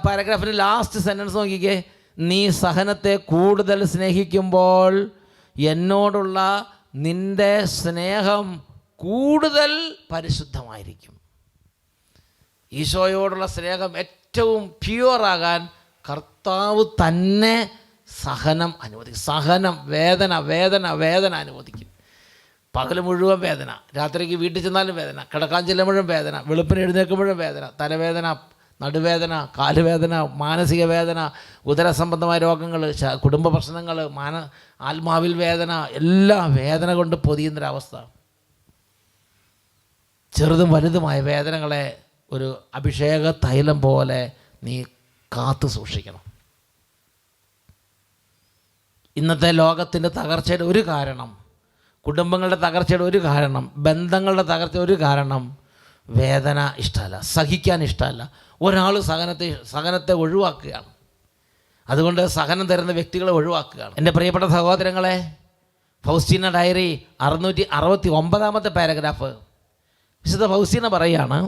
പാരഗ്രാഫിൻ്റെ ലാസ്റ്റ് സെൻറ്റൻസ് നോക്കിക്കേ, നീ സഹനത്തെ കൂടുതൽ സ്നേഹിക്കുമ്പോൾ എന്നോടുള്ള നിൻ്റെ സ്നേഹം കൂടുതൽ പരിശുദ്ധമായിരിക്കും. ഈശോയോടുള്ള സ്നേഹം ഏറ്റവും പ്യുവറാകാൻ കർത്താവ് തന്നെ സഹനം അനുവദിക്കും. സഹനം, വേദന അനുവദിക്കും. പകൽ മുഴുവൻ വേദന, രാത്രിക്ക് വീട്ടിൽ ചെന്നാലും വേദന, കിടക്കാൻ ചെല്ലുമ്പോഴും വേദന, വെളുപ്പിന് എഴുന്നേൽക്കുമ്പോഴും വേദന, തലവേദന, നടുവേദന, കാലുവേദന, മാനസിക വേദന, ഉദരസംബന്ധമായ രോഗങ്ങൾ, കുടുംബ പ്രശ്നങ്ങൾ, ആത്മാവിൽ വേദന, എല്ലാ വേദന കൊണ്ട് പൊതിയുന്നൊരവസ്ഥ. ചെറുതും വലുതുമായ വേദനകളെ ഒരു അഭിഷേക തൈലം പോലെ നീ കാത്തു സൂക്ഷിക്കണം. ഇന്നത്തെ ലോകത്തിൻ്റെ തകർച്ചയുടെ ഒരു കാരണം, കുടുംബങ്ങളുടെ തകർച്ചയുടെ ഒരു കാരണം, ബന്ധങ്ങളുടെ തകർച്ച ഒരു കാരണം വേദന ഇഷ്ടമല്ല, സഹിക്കാൻ ഇഷ്ടമല്ല. ഒരാൾ സഹനത്തെ ഒഴിവാക്കുകയാണ്. അതുകൊണ്ട് സഹനം തരുന്ന വ്യക്തികളെ ഒഴിവാക്കുകയാണ്. എൻ്റെ പ്രിയപ്പെട്ട സഹോദരങ്ങളെ, ഫൗസ്റ്റീന ഡയറി 669 പാരഗ്രാഫ് വിശുദ്ധ ഫൗസ്റ്റീന പറയുകയാണ്,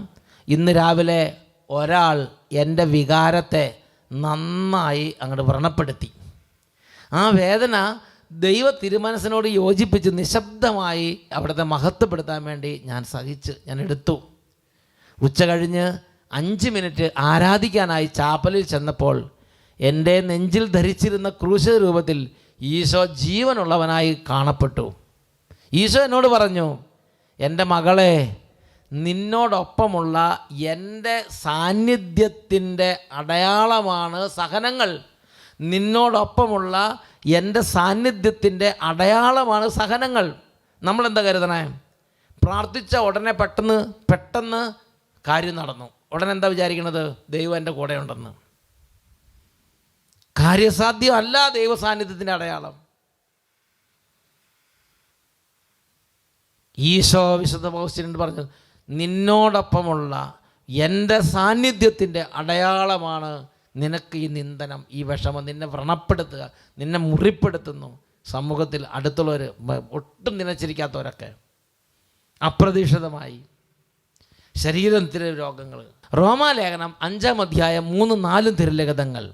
ഇന്ന് രാവിലെ ഒരാൾ എൻ്റെ വികാരത്തെ നന്നായി അങ്ങോട്ട് വ്രണപ്പെടുത്തി. ആ വേദന ദൈവ തിരുമനസ്സിനോട് യോജിപ്പിച്ച് നിശബ്ദമായി അവിടുത്തെ മഹത്വപ്പെടുത്താൻ വേണ്ടി ഞാൻ എടുത്തു. ഉച്ച കഴിഞ്ഞ് 5 മിനിറ്റ് ആരാധിക്കാനായി ചാപ്പലിൽ ചെന്നപ്പോൾ എൻ്റെ നെഞ്ചിൽ ധരിച്ചിരുന്ന ക്രൂശ രൂപത്തിൽ ഈശോ ജീവനുള്ളവനായി കാണപ്പെട്ടു. ഈശോ എന്നോട് പറഞ്ഞു, എൻ്റെ മകളെ, നിന്നോടൊപ്പമുള്ള എൻ്റെ സാന്നിധ്യത്തിൻ്റെ അടയാളമാണ് സഹനങ്ങൾ. നിന്നോടൊപ്പമുള്ള എൻ്റെ സാന്നിധ്യത്തിൻ്റെ അടയാളമാണ് സഹനങ്ങൾ. നമ്മളെന്താ കരുതണേ? പ്രാർത്ഥിച്ച ഉടനെ പെട്ടെന്ന് കാര്യം നടന്നു. ഉടനെ എന്താ വിചാരിക്കണത്? ദൈവം എൻ്റെ കൂടെ ഉണ്ടെന്ന്. കാര്യസാധ്യമല്ല ദൈവ സാന്നിധ്യത്തിൻ്റെ അടയാളം. ഈശോ വിശുദ്ധ പൗലോസിനോട് പറഞ്ഞു, നിന്നോടൊപ്പമുള്ള എൻ്റെ സാന്നിധ്യത്തിൻ്റെ അടയാളമാണ് നിനക്ക് ഈ നിന്ദനം, ഈ വിഷമം, നിന്നെ വ്രണപ്പെടുത്തുക, നിന്നെ മുറിപ്പെടുത്തുന്നു. സമൂഹത്തിൽ അടുത്തുള്ളവർ, ഒട്ടും നിലച്ചിരിക്കാത്തവരൊക്കെ അപ്രതീക്ഷിതമായി ശരീരത്തിലെ രോഗങ്ങൾ. റോമാലേഖനം 5-ാം അധ്യായം 3-4 തിരുലിഖിതങ്ങൾ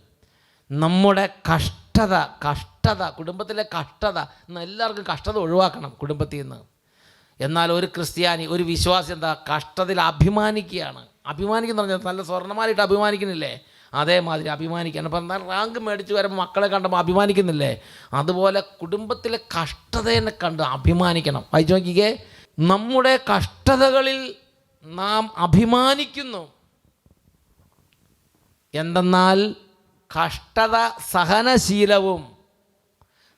നമ്മുടെ കഷ്ടത, കുടുംബത്തിലെ കഷ്ടത. ഇന്ന് എല്ലാവർക്കും കഷ്ടത ഒഴിവാക്കണം കുടുംബത്തിൽ നിന്ന്. എന്നാൽ ഒരു ക്രിസ്ത്യാനി, ഒരു വിശ്വാസി എന്താ? കഷ്ടതയിൽ അഭിമാനിക്കുകയാണ്. അഭിമാനിക്കുന്ന പറഞ്ഞാൽ നല്ല സ്വർണ്ണമായിട്ട് അഭിമാനിക്കുന്നില്ലേ? അതേമാതിരി അഭിമാനിക്കുകയാണ്. അപ്പം എന്നാൽ റാങ്ക് മേടിച്ച് വരുമ്പോൾ മക്കളെ കണ്ടപ്പോൾ അഭിമാനിക്കുന്നില്ലേ? അതുപോലെ കുടുംബത്തിലെ കഷ്ടതയെ കണ്ട് അഭിമാനിക്കണം. വായിച്ചു നോക്കിക്കേ, നമ്മുടെ കഷ്ടതകളിൽ നാം അഭിമാനിക്കുന്നു. എന്തെന്നാൽ കഷ്ടത സഹനശീലവും,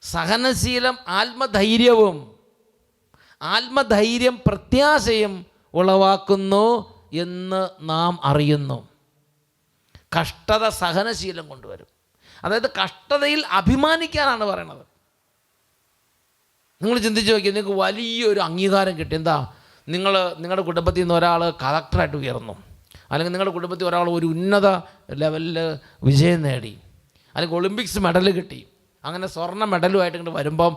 സഹനശീലം ആത്മധൈര്യവും, ആത്മധൈര്യം പ്രത്യാശയും ഉളവാക്കുന്നു എന്ന് നാം അറിയുന്നു. കഷ്ടത സഹനശീലം കൊണ്ടുവരും. അതായത് കഷ്ടതയിൽ അഭിമാനിക്കാനാണ് പറയണത്. നിങ്ങൾ ചിന്തിച്ച് നോക്കിയാൽ നിങ്ങൾക്ക് വലിയൊരു അംഗീകാരം കിട്ടി. എന്താ? നിങ്ങളുടെ കുടുംബത്തിൽ നിന്ന് ഒരാൾ കളക്ടറായിട്ട് ഉയർന്നു, അല്ലെങ്കിൽ നിങ്ങളുടെ കുടുംബത്തിൽ ഒരാൾ ഒരു ഉന്നത ലെവലിൽ വിജയം നേടി, അല്ലെങ്കിൽ ഒളിമ്പിക്സ് മെഡൽ കിട്ടി. അങ്ങനെ സ്വർണ്ണ മെഡലുമായിട്ട് ഇങ്ങോട്ട് വരുമ്പം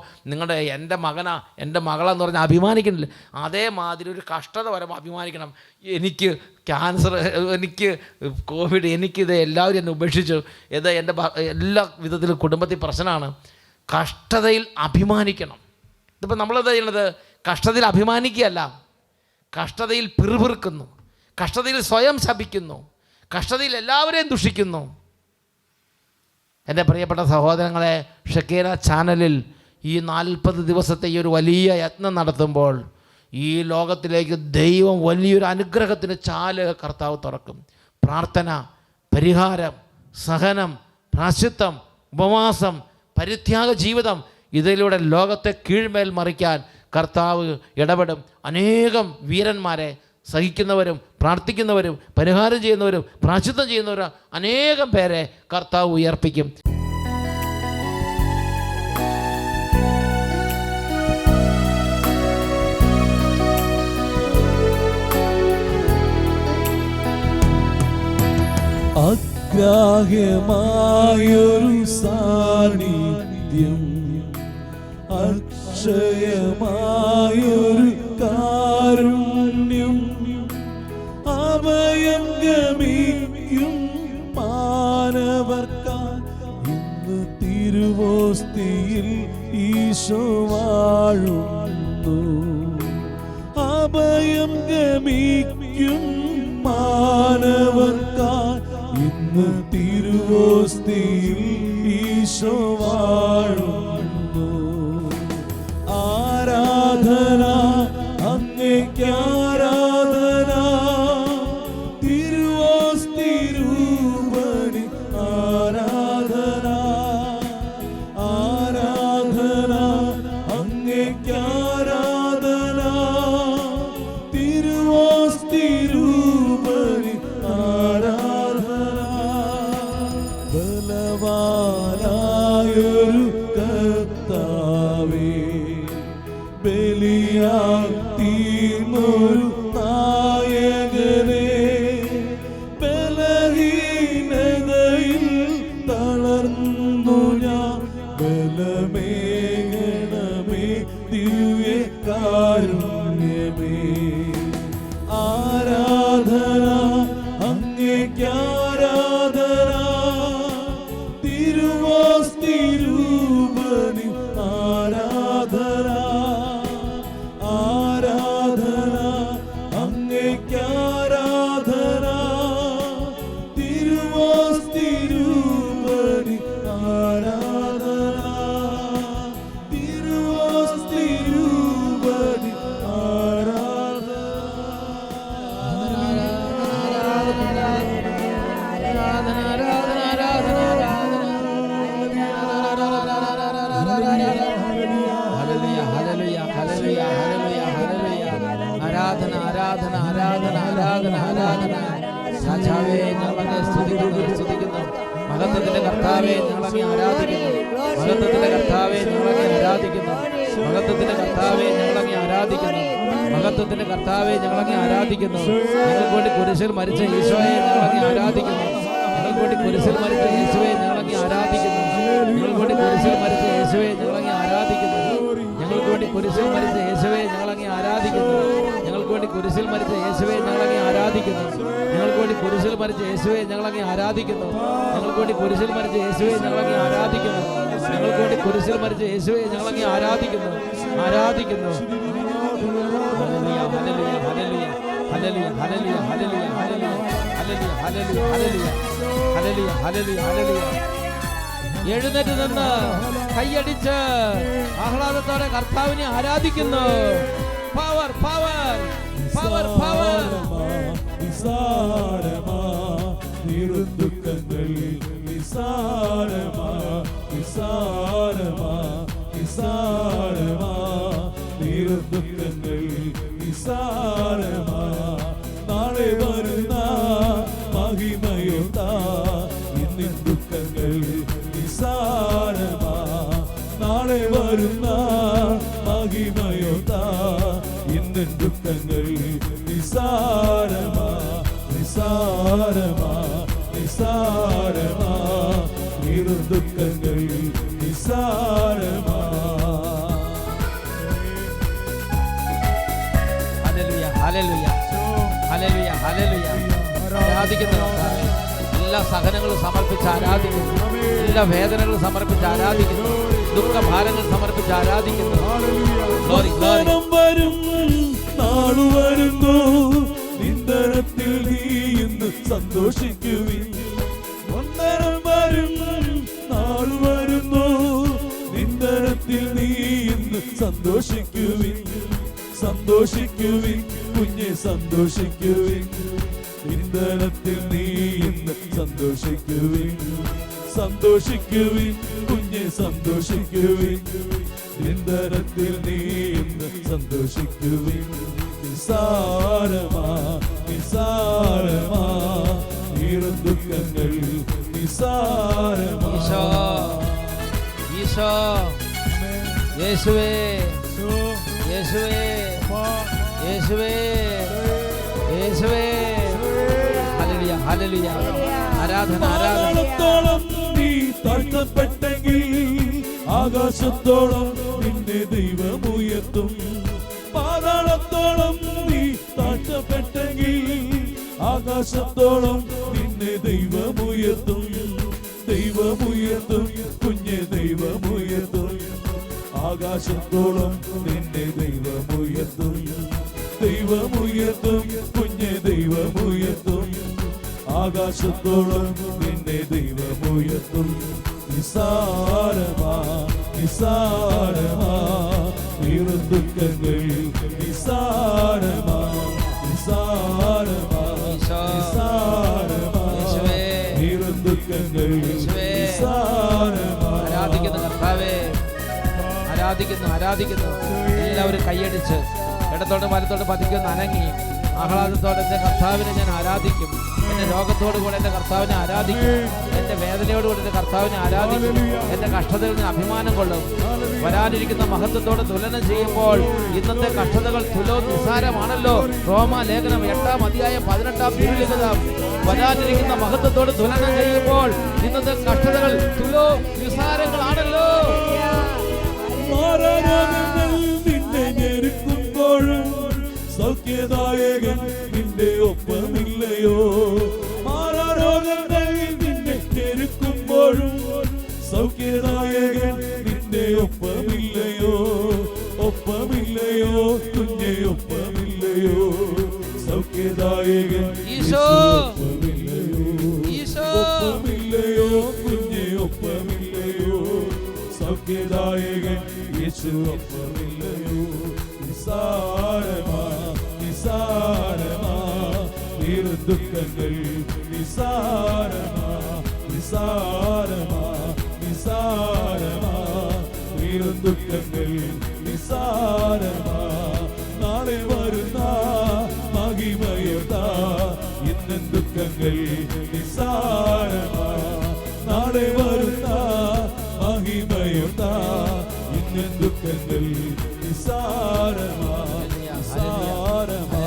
എൻ്റെ മകനാ, എൻ്റെ മകളെന്ന് പറഞ്ഞാൽ അഭിമാനിക്കണില്ല. അതേമാതിരി ഒരു കഷ്ടത വരുമ്പോൾ അഭിമാനിക്കണം. എനിക്ക് ക്യാൻസർ, എനിക്ക് കോവിഡ്, എനിക്കിത് എല്ലാവരും എന്നെ ഉപേക്ഷിച്ചു, ഇത് എൻ്റെ എല്ലാ വിധത്തിലും കുടുംബത്തിൽ പ്രശ്നമാണ്. കഷ്ടതയിൽ അഭിമാനിക്കണം. ഇതിപ്പോൾ നമ്മളെന്താ ചെയ്യണത്? കഷ്ടതയിൽ അഭിമാനിക്കുകയല്ല, കഷ്ടതയിൽ പിറുപിറുക്കുന്നു, കഷ്ടതയിൽ സ്വയം ശപിക്കുന്നു, കഷ്ടതയിൽ എല്ലാവരെയും ദുഷിക്കുന്നു. എൻ്റെ പ്രിയപ്പെട്ട സഹോദരങ്ങളെ, ഷെക്കേന ചാനലിൽ ഈ 40 ദിവസത്തെ ഈ ഒരു വലിയ യത്നം നടത്തുമ്പോൾ ഈ ലോകത്തിലേക്ക് ദൈവം വലിയൊരു അനുഗ്രഹത്തിന് ചാല് കർത്താവ് തുറക്കും. പ്രാർത്ഥന, പരിഹാരം, സഹനം, പ്രാശ്ചിത്തം, ഉപവാസം, പരിത്യാഗ ജീവിതം, ഇതിലൂടെ ലോകത്തെ കീഴ്മേൽ മറിക്കാൻ കർത്താവ് ഇടപെടും. അനേകം വീരന്മാരെ, സഹിക്കുന്നവരും പ്രാർത്ഥിക്കുന്നവരും പരിഹാരം ചെയ്യുന്നവരും പ്രാശ്ചിത്തം ചെയ്യുന്നവരും അനേകം പേരെ കർത്താവ് ഉയർപ്പിക്കും. അഗ്രാഹ്യമായൊരു സാന്നിധ്യം, അക്ഷയമായൊരു കാരുണ്യം, അഭയം ഗമിക്കും മാനവർക്കാർ ഇന്ന് തിരുവോസ്തിയിൽ ഈശോ വാഴുന്നു. അഭയം ഗമിക്കും മാനവർക്കാർ ഇന്ന് തിരുവോസ്തിയിൽ ഈശോ വാഴുന്നു. ആരാധന അങ്ങേക്ക് ആരാധന, തിരുവോസ്തി ആരാധന ആരാധന ആരാധന ആരാധന. രാജാവേ ഞങ്ങളങ്ങേ സ്തുതിക്കുന്നു. മഹത്വത്തിന്റെ കർത്താവേ ഞങ്ങളങ്ങേ ആരാധിക്കുന്നു. മഹത്വത്തിന്റെ കർത്താവേ ഞങ്ങളങ്ങേ ആരാധിക്കുന്നു. മഹത്വത്തിന്റെ കർത്താവേ ഞങ്ങളങ്ങേ ആരാധിക്കുന്നു. മഹത്വത്തിന്റെ കർത്താവേ ഞങ്ങളങ്ങേ ആരാധിക്കുന്നു. ഞങ്ങൾക്ക് വേണ്ടി കുരിശിൽ മരിച്ച ഈശോയെ ഞങ്ങളങ്ങേ ആരാധിക്കുന്നു. ഞങ്ങൾക്ക് വേണ്ടി കുരിശിൽ മരിച്ച യേശുവെ ഞങ്ങളങ്ങേ ആരാധിക്കുന്നു. ഞങ്ങൾക്ക് വേണ്ടി കുരിശിൽ മരിച്ച യേശുവെ ഞങ്ങളങ്ങേ ആരാധിക്കുന്നു. ഞങ്ങൾക്ക് വേണ്ടി കുരിശിൽ മരിച്ച യേശുവെ ഞങ്ങളങ്ങേ ആരാധിക്കുന്നു. ഞങ്ങൾക്ക് വേണ്ടി കുരിശിൽ മരിച്ച യേശുവെ ഞങ്ങളങ്ങേ ആരാധിക്കുന്നു. ഞങ്ങൾക്ക് വേണ്ടി കുരിശിൽ മരിച്ച യേശുവെ ഞങ്ങളങ്ങേ ആരാധിക്കുന്നു. ഞങ്ങൾക്ക് വേണ്ടി കുരിശിൽ മരിച്ച യേശുവെ ഞങ്ങളങ്ങേ ആരാധിക്കുന്നു. ഞങ്ങൾക്ക് വേണ്ടി കുരിശിൽ മരിച്ച യേശുവെ ഞങ്ങളങ്ങേ ആരാധിക്കുന്നു. ആരാധിക്കുന്നു. ഹല്ലേലൂയ ഹല്ലേലൂയ ഹല്ലേലൂയ ഹല്ലേലൂയ ഹല്ലേലൂയ ഹല്ലേലൂയ ഹല്ലേലൂയ ഹല്ലേലൂയ ഹല്ലേലൂയ ഹല്ലേലൂയ ഹല്ലേലൂയ. എഴുന്നേറ്റ് നിന്ന് കൈയടിച്ച് ആഹ്ലാദത്തോടെ കർത്താവിനെ ആരാധിക്കുന്നു. Power power power power. നിസാരമാ നിറുദുഃഖങ്ങൾ നിസാരമാ നിസാരമാ നിസാരമാ നിറുദുഃഖങ്ങൾ നിസാരമാ. നാളെ വരുന്ന മഹിമയോടാ ഇന്നിൻ ദുഃഖങ്ങൾ നിസാരമാ. നാളെ വരുന്ന മഹിമയോടാ ഇന്നിൻ ദുഃഖങ്ങൾ നിസാരമാ നിസാരമാ നിസാരമാ നിറുദുഃഖങ്ങൾ നിസാരമാ. ഹല്ലേലൂയ ഹല്ലേലൂയ ഹല്ലേലൂയ ഹല്ലേലൂയ. ആരാധിക്കുന്നു കർത്താവേ. എല്ലാ സഹനങ്ങളും സമർപ്പിച്ച് ആരാധിക്കുന്നു. എല്ലാ വേദനകളും സമർപ്പിച്ച് ആരാധിക്കുന്നു. ദുഃഖഭാരങ്ങൾ സമർപ്പിച്ച് ആരാധിക്കുന്നു. Glory glory. വരും നാളു വരുന്നു നിന്ദനത്തിൽ നീ ഇന്ന് സന്തോഷിക്കുവിൻ. വന്ദനം വരും നാളു വരുന്നു നിന്ദനത്തിൽ നീ ഇന്ന് സന്തോഷിക്കുവിൻ. സന്തോഷിക്കുവിൻ കുഞ്ഞെ സന്തോഷിക്കുവിൻ. നിന്ദനത്തിൽ നീ ഇന്ന് സന്തോഷിക്കുവിൻ. സന്തോഷിക്കുവിൻ കുഞ്ഞെ സന്തോഷിക്കുവിൻ. നിന്ദനത്തിൽ നീ ഇന്ന് സന്തോഷിക്കുവിൻ. നിസാരമാ നിസാരമാ നിറുദുഃഖങ്ങൾ നിസാരമാ. ഈശോ ഈശോ യേശുവേ യേശുവേ യേശുവേ യേശുവേ. Hallelujah hallelujah. ആരാധന ആരാധന. പാതാളത്തോളം നീ താഴ്ത്തപ്പെട്ടെങ്കിൽ ആകാശത്തോളം നിന്നെ ദൈവം ഉയർത്തും. പാതാളത്തോളം നീ താഴ്ത്തപ്പെട്ടെങ്കിൽ ആകാശത്തോളം നിന്നെ ദൈവം ഉയർത്തും. ദൈവം ഉയർത്തും കുഞ്ഞെ ദൈവം ഉയർത്തും. ആകാശത്തോളം നിന്നെ ദൈവം ഉയർത്തും. ദൈവം ഉയർത്തും കുഞ്ഞെ ദൈവം ഉയർത്തും. ആകാശത്തോളം നിന്നെ ദൈവം ഉയർത്തും. നിസാരമാ നിസാരമാ നിറുദുഃഖങ്ങൾ നിസാരമാ നിസാരമാ നിസാരമാ നിറുദുഃഖങ്ങൾ നിസാരമാ. ആരാധിക്കുന്നു കർത്താവേ. ആരാധിക്കുന്നു ആരാധിക്കുന്നു. എല്ലാവരും കൈയടിച്ച് ഇടത്തോട്ട് വലത്തോട്ട് പതിക്കൊന്ന് അനങ്ങി ആഹ്ലാദത്തോടെ എൻ്റെ കർത്താവിനെ ഞാൻ ആരാധിക്കും. എൻ്റെ രോഗത്തോടു കൂടെ എൻ്റെ കർത്താവിനെ ആരാധിക്കും. എൻ്റെ വേദനയോടുകൂടി എൻ്റെ കർത്താവിനെ ആരാധിക്കും. എൻ്റെ കഷ്ടതയിൽ ഞാൻ അഭിമാനം കൊള്ളും. വരാനിരിക്കുന്ന മഹത്വത്തോടെ തുലനം ചെയ്യുമ്പോൾ ഇന്നത്തെ കഷ്ടതകൾ തുലോ നിസാരമാണല്ലോ. റോമാലേഖനം 8:18 വരാനിരിക്കുന്ന മഹത്വത്തോട് തുലനം ചെയ്യുമ്പോൾ ഇന്നത്തെ കഷ്ടതകൾ തുലോ നിസാരങ്ങളാണല്ലോ. മാറാരോഗങ്ങൾ നിന്നെ ഞെരുക്കുമ്പോഴും സൗഖ്യദായകൻ നിന്റെ ഒപ്പമില്ലയോ. മാറാരോഗങ്ങൾ നിന്നെ ഞെരുക്കുമ്പോഴും സൗഖ്യദായകൻ നിന്റെ ഒപ്പമില്ലയോ. ഒപ്പമില്ലയോ കുഞ്ഞെ ഒപ്പമില്ലയോ. സൗഖ്യദായകൻ ഒപ്പമില്ലയോ കുഞ്ഞെ ഒപ്പമില്ലയോ. സൗഖ്യദായകൻ യേശു ഒപ്പമില്ലയോ. നിസാരമാ നിസാരമാ നിറുദുഃഖങ്ങൾ നിസാരമാ നിസാരമാ നിസാരമാ നിറുദുഃഖങ്ങൾ നിസാരമാ. നാളെ വരുന്ന ദുഃഖങ്ങൾ നിസ്സാരമാ, നാളെ വരുന്ന മഹിമയും ഇന്ന് ദുഃഖങ്ങൾ നിസ്സാരമാ, നിസ്സാരമാ,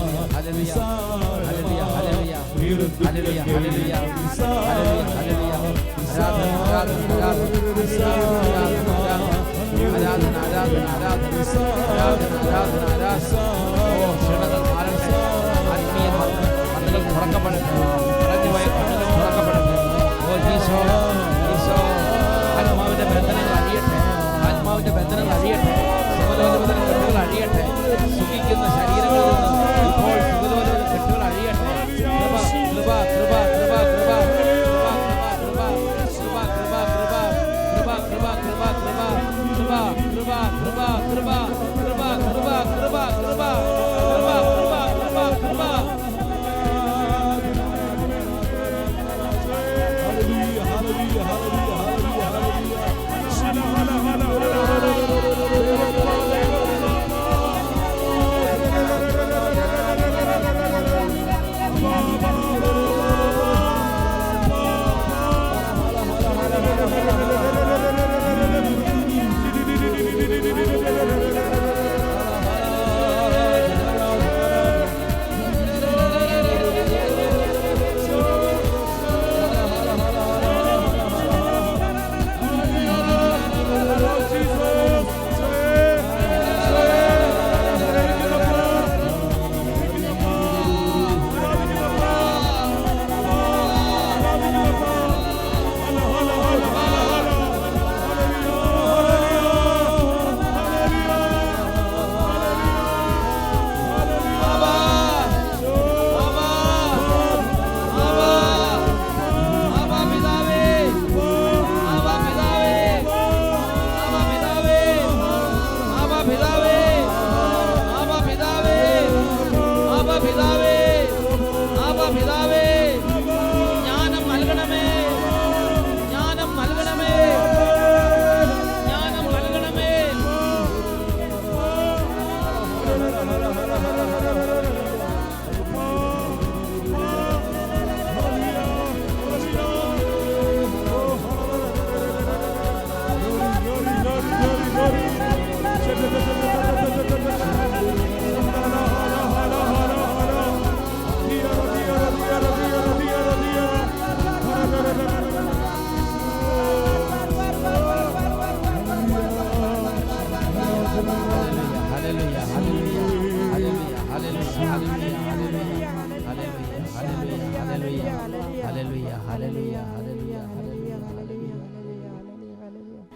ആത്മാവിന്റെ ബന്ധനങ്ങൾ അഴിയട്ടെ, ആത്മാവിന്റെ ബന്ധനങ്ങൾ അഴിയട്ടെ, സുഖലോല കെട്ടുകൾ അഴിയട്ടെ, സുഖിക്കുന്ന ശരീരങ്ങളിൽ നിന്ന് ഇപ്പോൾ സുഖലോല കെട്ടുകൾ അഴിയട്ടെ. കൃപ കൃപ കൃപ കൃപ കൃപ കൃപ കൃപ കൃപ കൃപ കൃപ കൃപ കൃപ കൃപ കൃപ കൃപ കൃപ കൃപ കൃപ കൃപ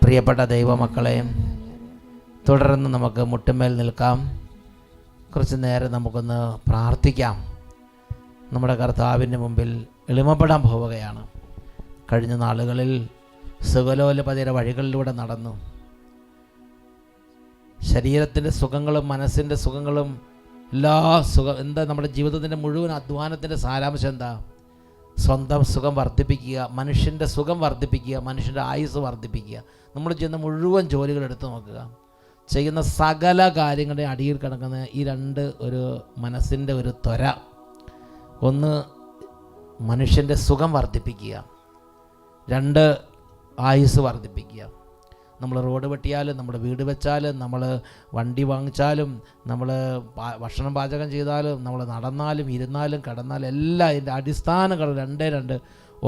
പ്രിയപ്പെട്ട ദൈവമക്കളെ, തുടർന്ന് നമുക്ക് മുട്ടുമേൽ നിൽക്കാം. കുറച്ച് നേരം നമുക്കൊന്ന് പ്രാർത്ഥിക്കാം. നമ്മുടെ കർത്താവിൻ്റെ മുമ്പിൽ എളിമപ്പെടാൻ പോവുകയാണ്. കഴിഞ്ഞ നാളുകളിൽ സുഖലോലപതിയുടെ വഴികളിലൂടെ നടന്നു. ശരീരത്തിൻ്റെ സുഖങ്ങളും മനസ്സിൻ്റെ സുഖങ്ങളും എല്ലാ എന്താ നമ്മുടെ ജീവിതത്തിൻ്റെ മുഴുവൻ അധ്വാനത്തിൻ്റെ സാരാംശം എന്താ? സ്വന്തം സുഖം വർദ്ധിപ്പിക്കുക, മനുഷ്യൻ്റെ സുഖം വർദ്ധിപ്പിക്കുക, മനുഷ്യൻ്റെ ആയുസ് വർദ്ധിപ്പിക്കുക. നമ്മൾ ചെയ്യുന്ന മുഴുവൻ ജോലികൾ എടുത്തു നോക്കുക. ചെയ്യുന്ന സകല കാര്യങ്ങളുടെ അടിയിൽ കിടക്കുന്ന ഈ രണ്ട് ഒരു മനസ്സിൻ്റെ ഒരു ത്വര. ഒന്ന് മനുഷ്യൻ്റെ സുഖം വർദ്ധിപ്പിക്കുക, രണ്ട് ആയുസ് വർദ്ധിപ്പിക്കുക. നമ്മൾ റോഡ് വെട്ടിയാലും, നമ്മൾ വീട് വെച്ചാലും, നമ്മൾ വണ്ടി വാങ്ങിച്ചാലും, നമ്മൾ ഭക്ഷണം പാചകം ചെയ്താലും, നമ്മൾ നടന്നാലും ഇരുന്നാലും കിടന്നാലും എല്ലാം ഇതിൻ്റെ അടിസ്ഥാനങ്ങൾ രണ്ട്.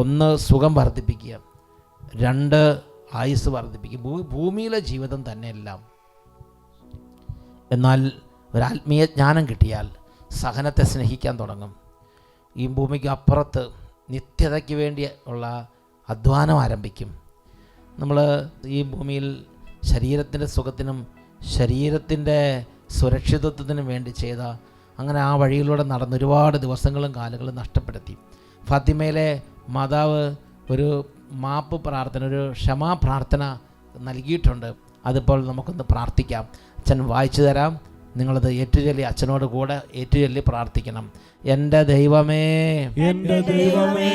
ഒന്ന് സുഖം വർദ്ധിപ്പിക്കുക, രണ്ട് ആയുസ് വർദ്ധിപ്പിക്കുക. ഭൂമിയിലെ ജീവിതം തന്നെയെല്ലാം. എന്നാൽ ഒരാത്മീയ ജ്ഞാനം കിട്ടിയാൽ സഹനത്തെ സ്നേഹിക്കാൻ തുടങ്ങും. ഈ ഭൂമിക്ക് അപ്പുറത്ത് നിത്യതയ്ക്ക് വേണ്ടി ഉള്ള അധ്വാനം ആരംഭിക്കും. നമ്മൾ ഈ ഭൂമിയിൽ ശരീരത്തിൻ്റെ സുഖത്തിനും ശരീരത്തിൻ്റെ സുരക്ഷിതത്വത്തിനും വേണ്ടി ചെയ്ത അങ്ങനെ ആ വഴിയിലൂടെ നടന്ന് ഒരുപാട് ദിവസങ്ങളും കാലങ്ങളും നഷ്ടപ്പെടുത്തി. ഫാത്തിമയിലെ മാതാവ് ഒരു മാപ്പ് പ്രാർത്ഥന, ഒരു ക്ഷമാ പ്രാർത്ഥന നൽകിയിട്ടുണ്ട്. അതിപ്പോൾ നമുക്കൊന്ന് പ്രാർത്ഥിക്കാം. അച്ഛൻ വായിച്ചു തരാം. നിങ്ങളത് ഏറ്റുചൊല്ലി അച്ഛനോട് കൂടെ ഏറ്റുചൊല്ലി പ്രാർത്ഥിക്കണം. എൻ്റെ ദൈവമേ, എൻ്റെ ദൈവമേ,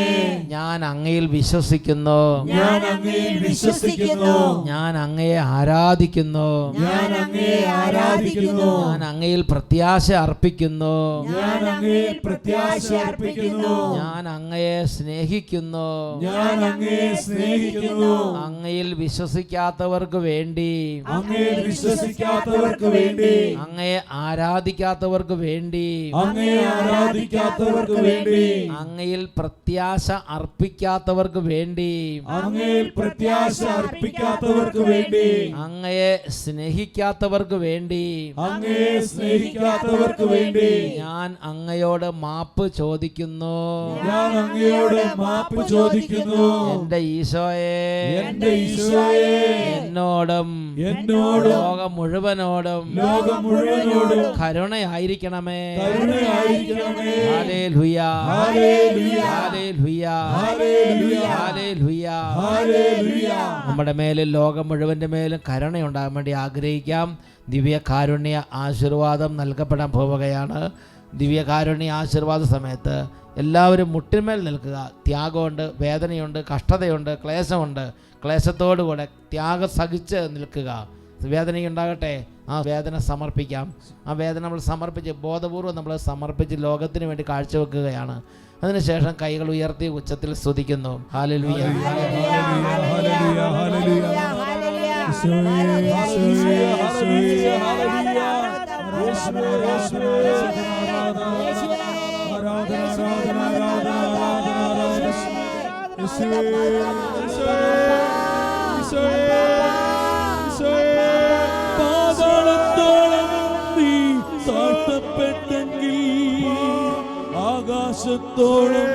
ഞാൻ അങ്ങയിൽ വിശ്വസിക്കുന്നു, ഞാൻ അങ്ങയിൽ വിശ്വസിക്കുന്നു, ഞാൻ അങ്ങയെ ആരാധിക്കുന്നു, ഞാൻ അങ്ങയെ ആരാധിക്കുന്നു, ഞാൻ അങ്ങയിൽ പ്രത്യാശ അർപ്പിക്കുന്നു, ഞാൻ അങ്ങയിൽ പ്രത്യാശ അർപ്പിക്കുന്നു, ഞാൻ അങ്ങയെ സ്നേഹിക്കുന്നു, ഞാൻ അങ്ങയെ സ്നേഹിക്കുന്നു. അങ്ങയിൽ വിശ്വസിക്കാത്തവർക്ക് വേണ്ടി, അങ്ങയിൽ വിശ്വസിക്കാത്തവർക്ക് വേണ്ടി, അങ്ങയെ ആരാധിക്കാത്തവർക്ക് വേണ്ടി, അങ്ങയെ ആരാധിക്കാത്തവർക്ക് വേണ്ടി, അങ്ങയിൽ പ്രത്യാശ അർപ്പിക്കാത്തവർക്ക് വേണ്ടി, അങ്ങയിൽ പ്രത്യാശ അർപ്പിക്കാത്തവർക്ക് വേണ്ടി, അങ്ങയെ സ്നേഹിക്കാത്തവർക്ക് വേണ്ടി, അങ്ങയെ സ്നേഹിക്കാത്തവർക്ക് വേണ്ടി ഞാൻ അങ്ങയോട് മാപ്പ് ചോദിക്കുന്നു. ഞാൻ അങ്ങയോട് മാപ്പ് ചോദിക്കുന്നു. എൻ്റെ ഈശോയെ, എൻ്റെ ഈശോയെ, എന്നോടും എന്നോടും ലോകം മുഴുവനോടും ലോകം മുഴുവനോടും കരുണയായിരിക്കണമേ. കരുണയായിരിക്കണമേ. ഹല്ലേലൂയ, ഹല്ലേലൂയ, ഹല്ലേലൂയ, ഹല്ലേലൂയ, ഹല്ലേലൂയ. ഹല്ലേലൂയ. നമ്മുടെ മേലും ലോകം മുഴുവൻ്റെ മേലും കരുണയുണ്ടാകാൻ വേണ്ടി ആഗ്രഹിക്കാം. ദിവ്യകാരുണ്യ ആശീർവാദം നൽകപ്പെടാൻ പോവുകയാണ്. ദിവ്യകാരുണ്യ ആശീർവാദ സമയത്ത് എല്ലാവരും മുട്ടിന്മേൽ നിൽക്കുക. ത്യാഗമുണ്ട്, വേദനയുണ്ട്, കഷ്ടതയുണ്ട്, ക്ലേശമുണ്ട്. ക്ലേശത്തോടുകൂടെ ത്യാഗം സഹിച്ച് നിൽക്കുക. വേദനയുണ്ടാകട്ടെ, ആ വേദന സമർപ്പിക്കാം. ആ വേദന നമ്മൾ സമർപ്പിച്ച് ബോധപൂർവ്വം നമ്മൾ സമർപ്പിച്ച് ലോകത്തിന് വേണ്ടി കാഴ്ചവെക്കുകയാണ്. അതിനുശേഷം കൈകൾ ഉയർത്തി ഉച്ചത്തിൽ സ്തുതിക്കുന്നു. ഹല്ലേലൂയ, ഹല്ലേലൂയ, ഹല്ലേലൂയ. ഈശോയേ, ഈശോയേ, ഈശോയേ, ഹല്ലേലൂയ. യേശുവേ, യേശുവേ, ആരാധന, ആരാധന, ആരാധന, ആരാധന. യേശുവേ, ഈശോയേ, ഈശോയേ, ഈശോയേ. പാതാളത്തോളം നീ താഴ്ത്തപ്പെട്ടെങ്കിൽ ആകാശത്തോളം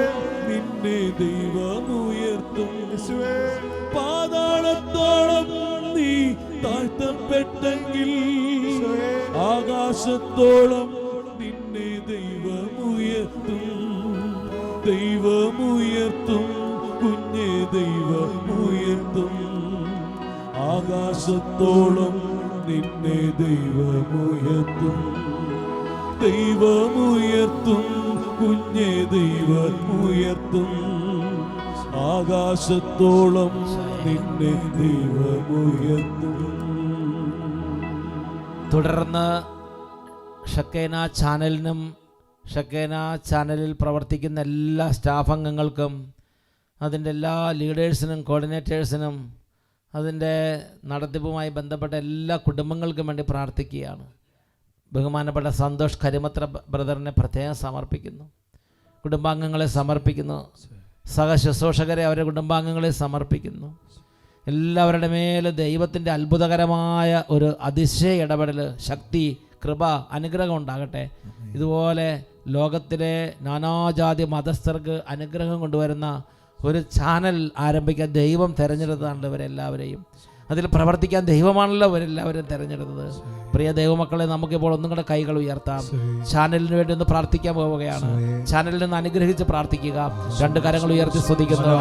നിന്നെ ദൈവം ഉയർത്തും. പാതാളത്തോളം നീ താഴ്ത്തപ്പെട്ടെങ്കിൽ ആകാശത്തോളം നിന്നെ ദൈവം ഉയർത്തും. ദൈവമുയർത്തും കുഞ്ഞെ, ദൈവമുയർത്തും. ആകാശത്തോളം നിന്നെ ദൈവമുയർത്തും. ദൈവമുയർത്തും കുഞ്ഞെ, ദൈവമുയർത്തും. ആകാശത്തോളം നിന്നെ ദൈവമുയർത്തും. തുടർന്ന് ഷക്കേന ചാനലിനും ഷക്കേന ചാനലിൽ പ്രവർത്തിക്കുന്ന എല്ലാ സ്റ്റാഫ് അംഗങ്ങൾക്കും അതിൻ്റെ എല്ലാ ലീഡേഴ്സിനും കോർഡിനേറ്റേഴ്സിനും അതിൻ്റെ നടത്തിപ്പുമായി ബന്ധപ്പെട്ട എല്ലാ കുടുംബങ്ങൾക്കും വേണ്ടി പ്രാർത്ഥിക്കുകയാണ്. ബഹുമാനപ്പെട്ട സന്തോഷ് കരിമത്ര ബ്രദറിനെ പ്രത്യേകം സമർപ്പിക്കുന്നു. കുടുംബാംഗങ്ങളെ സമർപ്പിക്കുന്നു. സഹശുശ്രൂഷകരെ, അവരുടെ കുടുംബാംഗങ്ങളെ സമർപ്പിക്കുന്നു. എല്ലാവരുടെ മേൽ ദൈവത്തിൻ്റെ അത്ഭുതകരമായ ഒരു അതിശയ ഇടപെടൽ, ശക്തി, കൃപ, അനുഗ്രഹം ഉണ്ടാകട്ടെ. ഇതുപോലെ ലോകത്തിലെ നാനാജാതി മതസ്ഥർക്ക് അനുഗ്രഹം കൊണ്ടുവരുന്ന ഒരു ചാനൽ ആരംഭിക്കാൻ ദൈവം തിരഞ്ഞെടുത്തതാണ് ഇവരെല്ലാവരെയും. അതിൽ പ്രവർത്തിക്കാൻ ദൈവമാണല്ലോ ഇവരെല്ലാവരും തിരഞ്ഞെടുത്തത്. പ്രിയ ദൈവമക്കളെ, നമുക്കിപ്പോൾ ഒന്നും കൂടെ കൈകൾ ഉയർത്താം. ചാനലിന് വേണ്ടി ഒന്ന് പ്രാർത്ഥിക്കാൻ പോവുകയാണ്. ചാനലിൽ നിന്ന് അനുഗ്രഹിച്ച് പ്രാർത്ഥിക്കുക. രണ്ട് കരങ്ങൾ ഉയർത്തി സ്തുതിക്കുന്നു.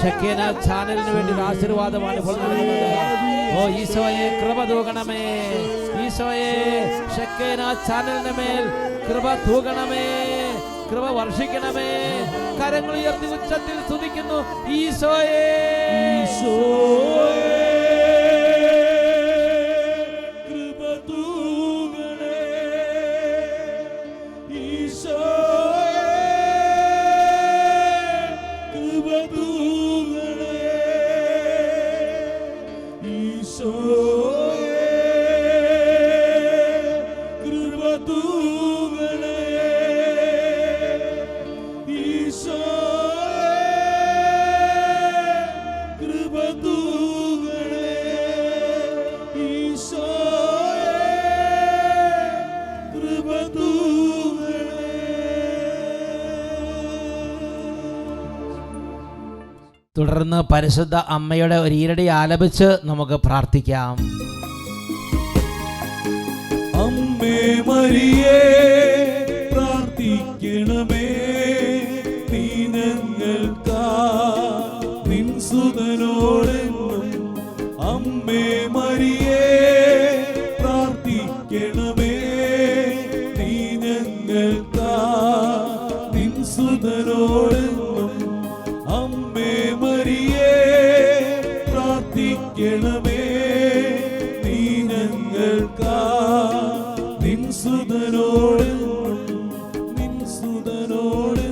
ഷക്കേന ചാനലിന് വേണ്ടി ഒരു ആശീർവാദമാണ് ഇപ്പോൾ നൽകുന്നത്. ഓ ഈശോയെ, കൃപ തൂകണമേ. ഈശോയെ, ഷക്കേന ചാനലിന് മേൽ കൃപ തൂകണമേ, കൃപ വർഷിക്കണമേ. കരങ്ങൾ ഉയർത്തി ഉച്ചത്തിൽ സ്തുതിക്കുന്നു. ഈശോയെ, ഈശോയെ, കൃപ തൂകണേ. ഈശോയെ, കൃപ തൂകണേ. ഈശോയെ, കൃപ തൂകണേ. ഈശോയെ, കൃപ തൂകണേ. ഈശോയെ, കൃപ തൂകണേ. തുടർന്ന് പരിശുദ്ധ അമ്മയുടെ ഒരു ഈരടി ആലപിച്ച് നമുക്ക് പ്രാർത്ഥിക്കാം. അമ്മേ മരിയേ, പ്രാർത്ഥിക്കണമേ. നീ ഞങ്ങൾക്കായി നിൻ സുതനോടെന്നും. അമ്മേ മരിയേ, പ്രാർത്ഥിക്കണമേ. പ്രാർത്ഥിക്കണമേ നീ ഞങ്ങൾക്കാ നിൻ സുതനോടെന്നും അമ്മേ മരിയേ പ്രാർത്ഥിക്കണമേ നീ ഞങ്ങൾക്കാ നിൻ സുതനോടെന്നും നിൻ സുതനോട്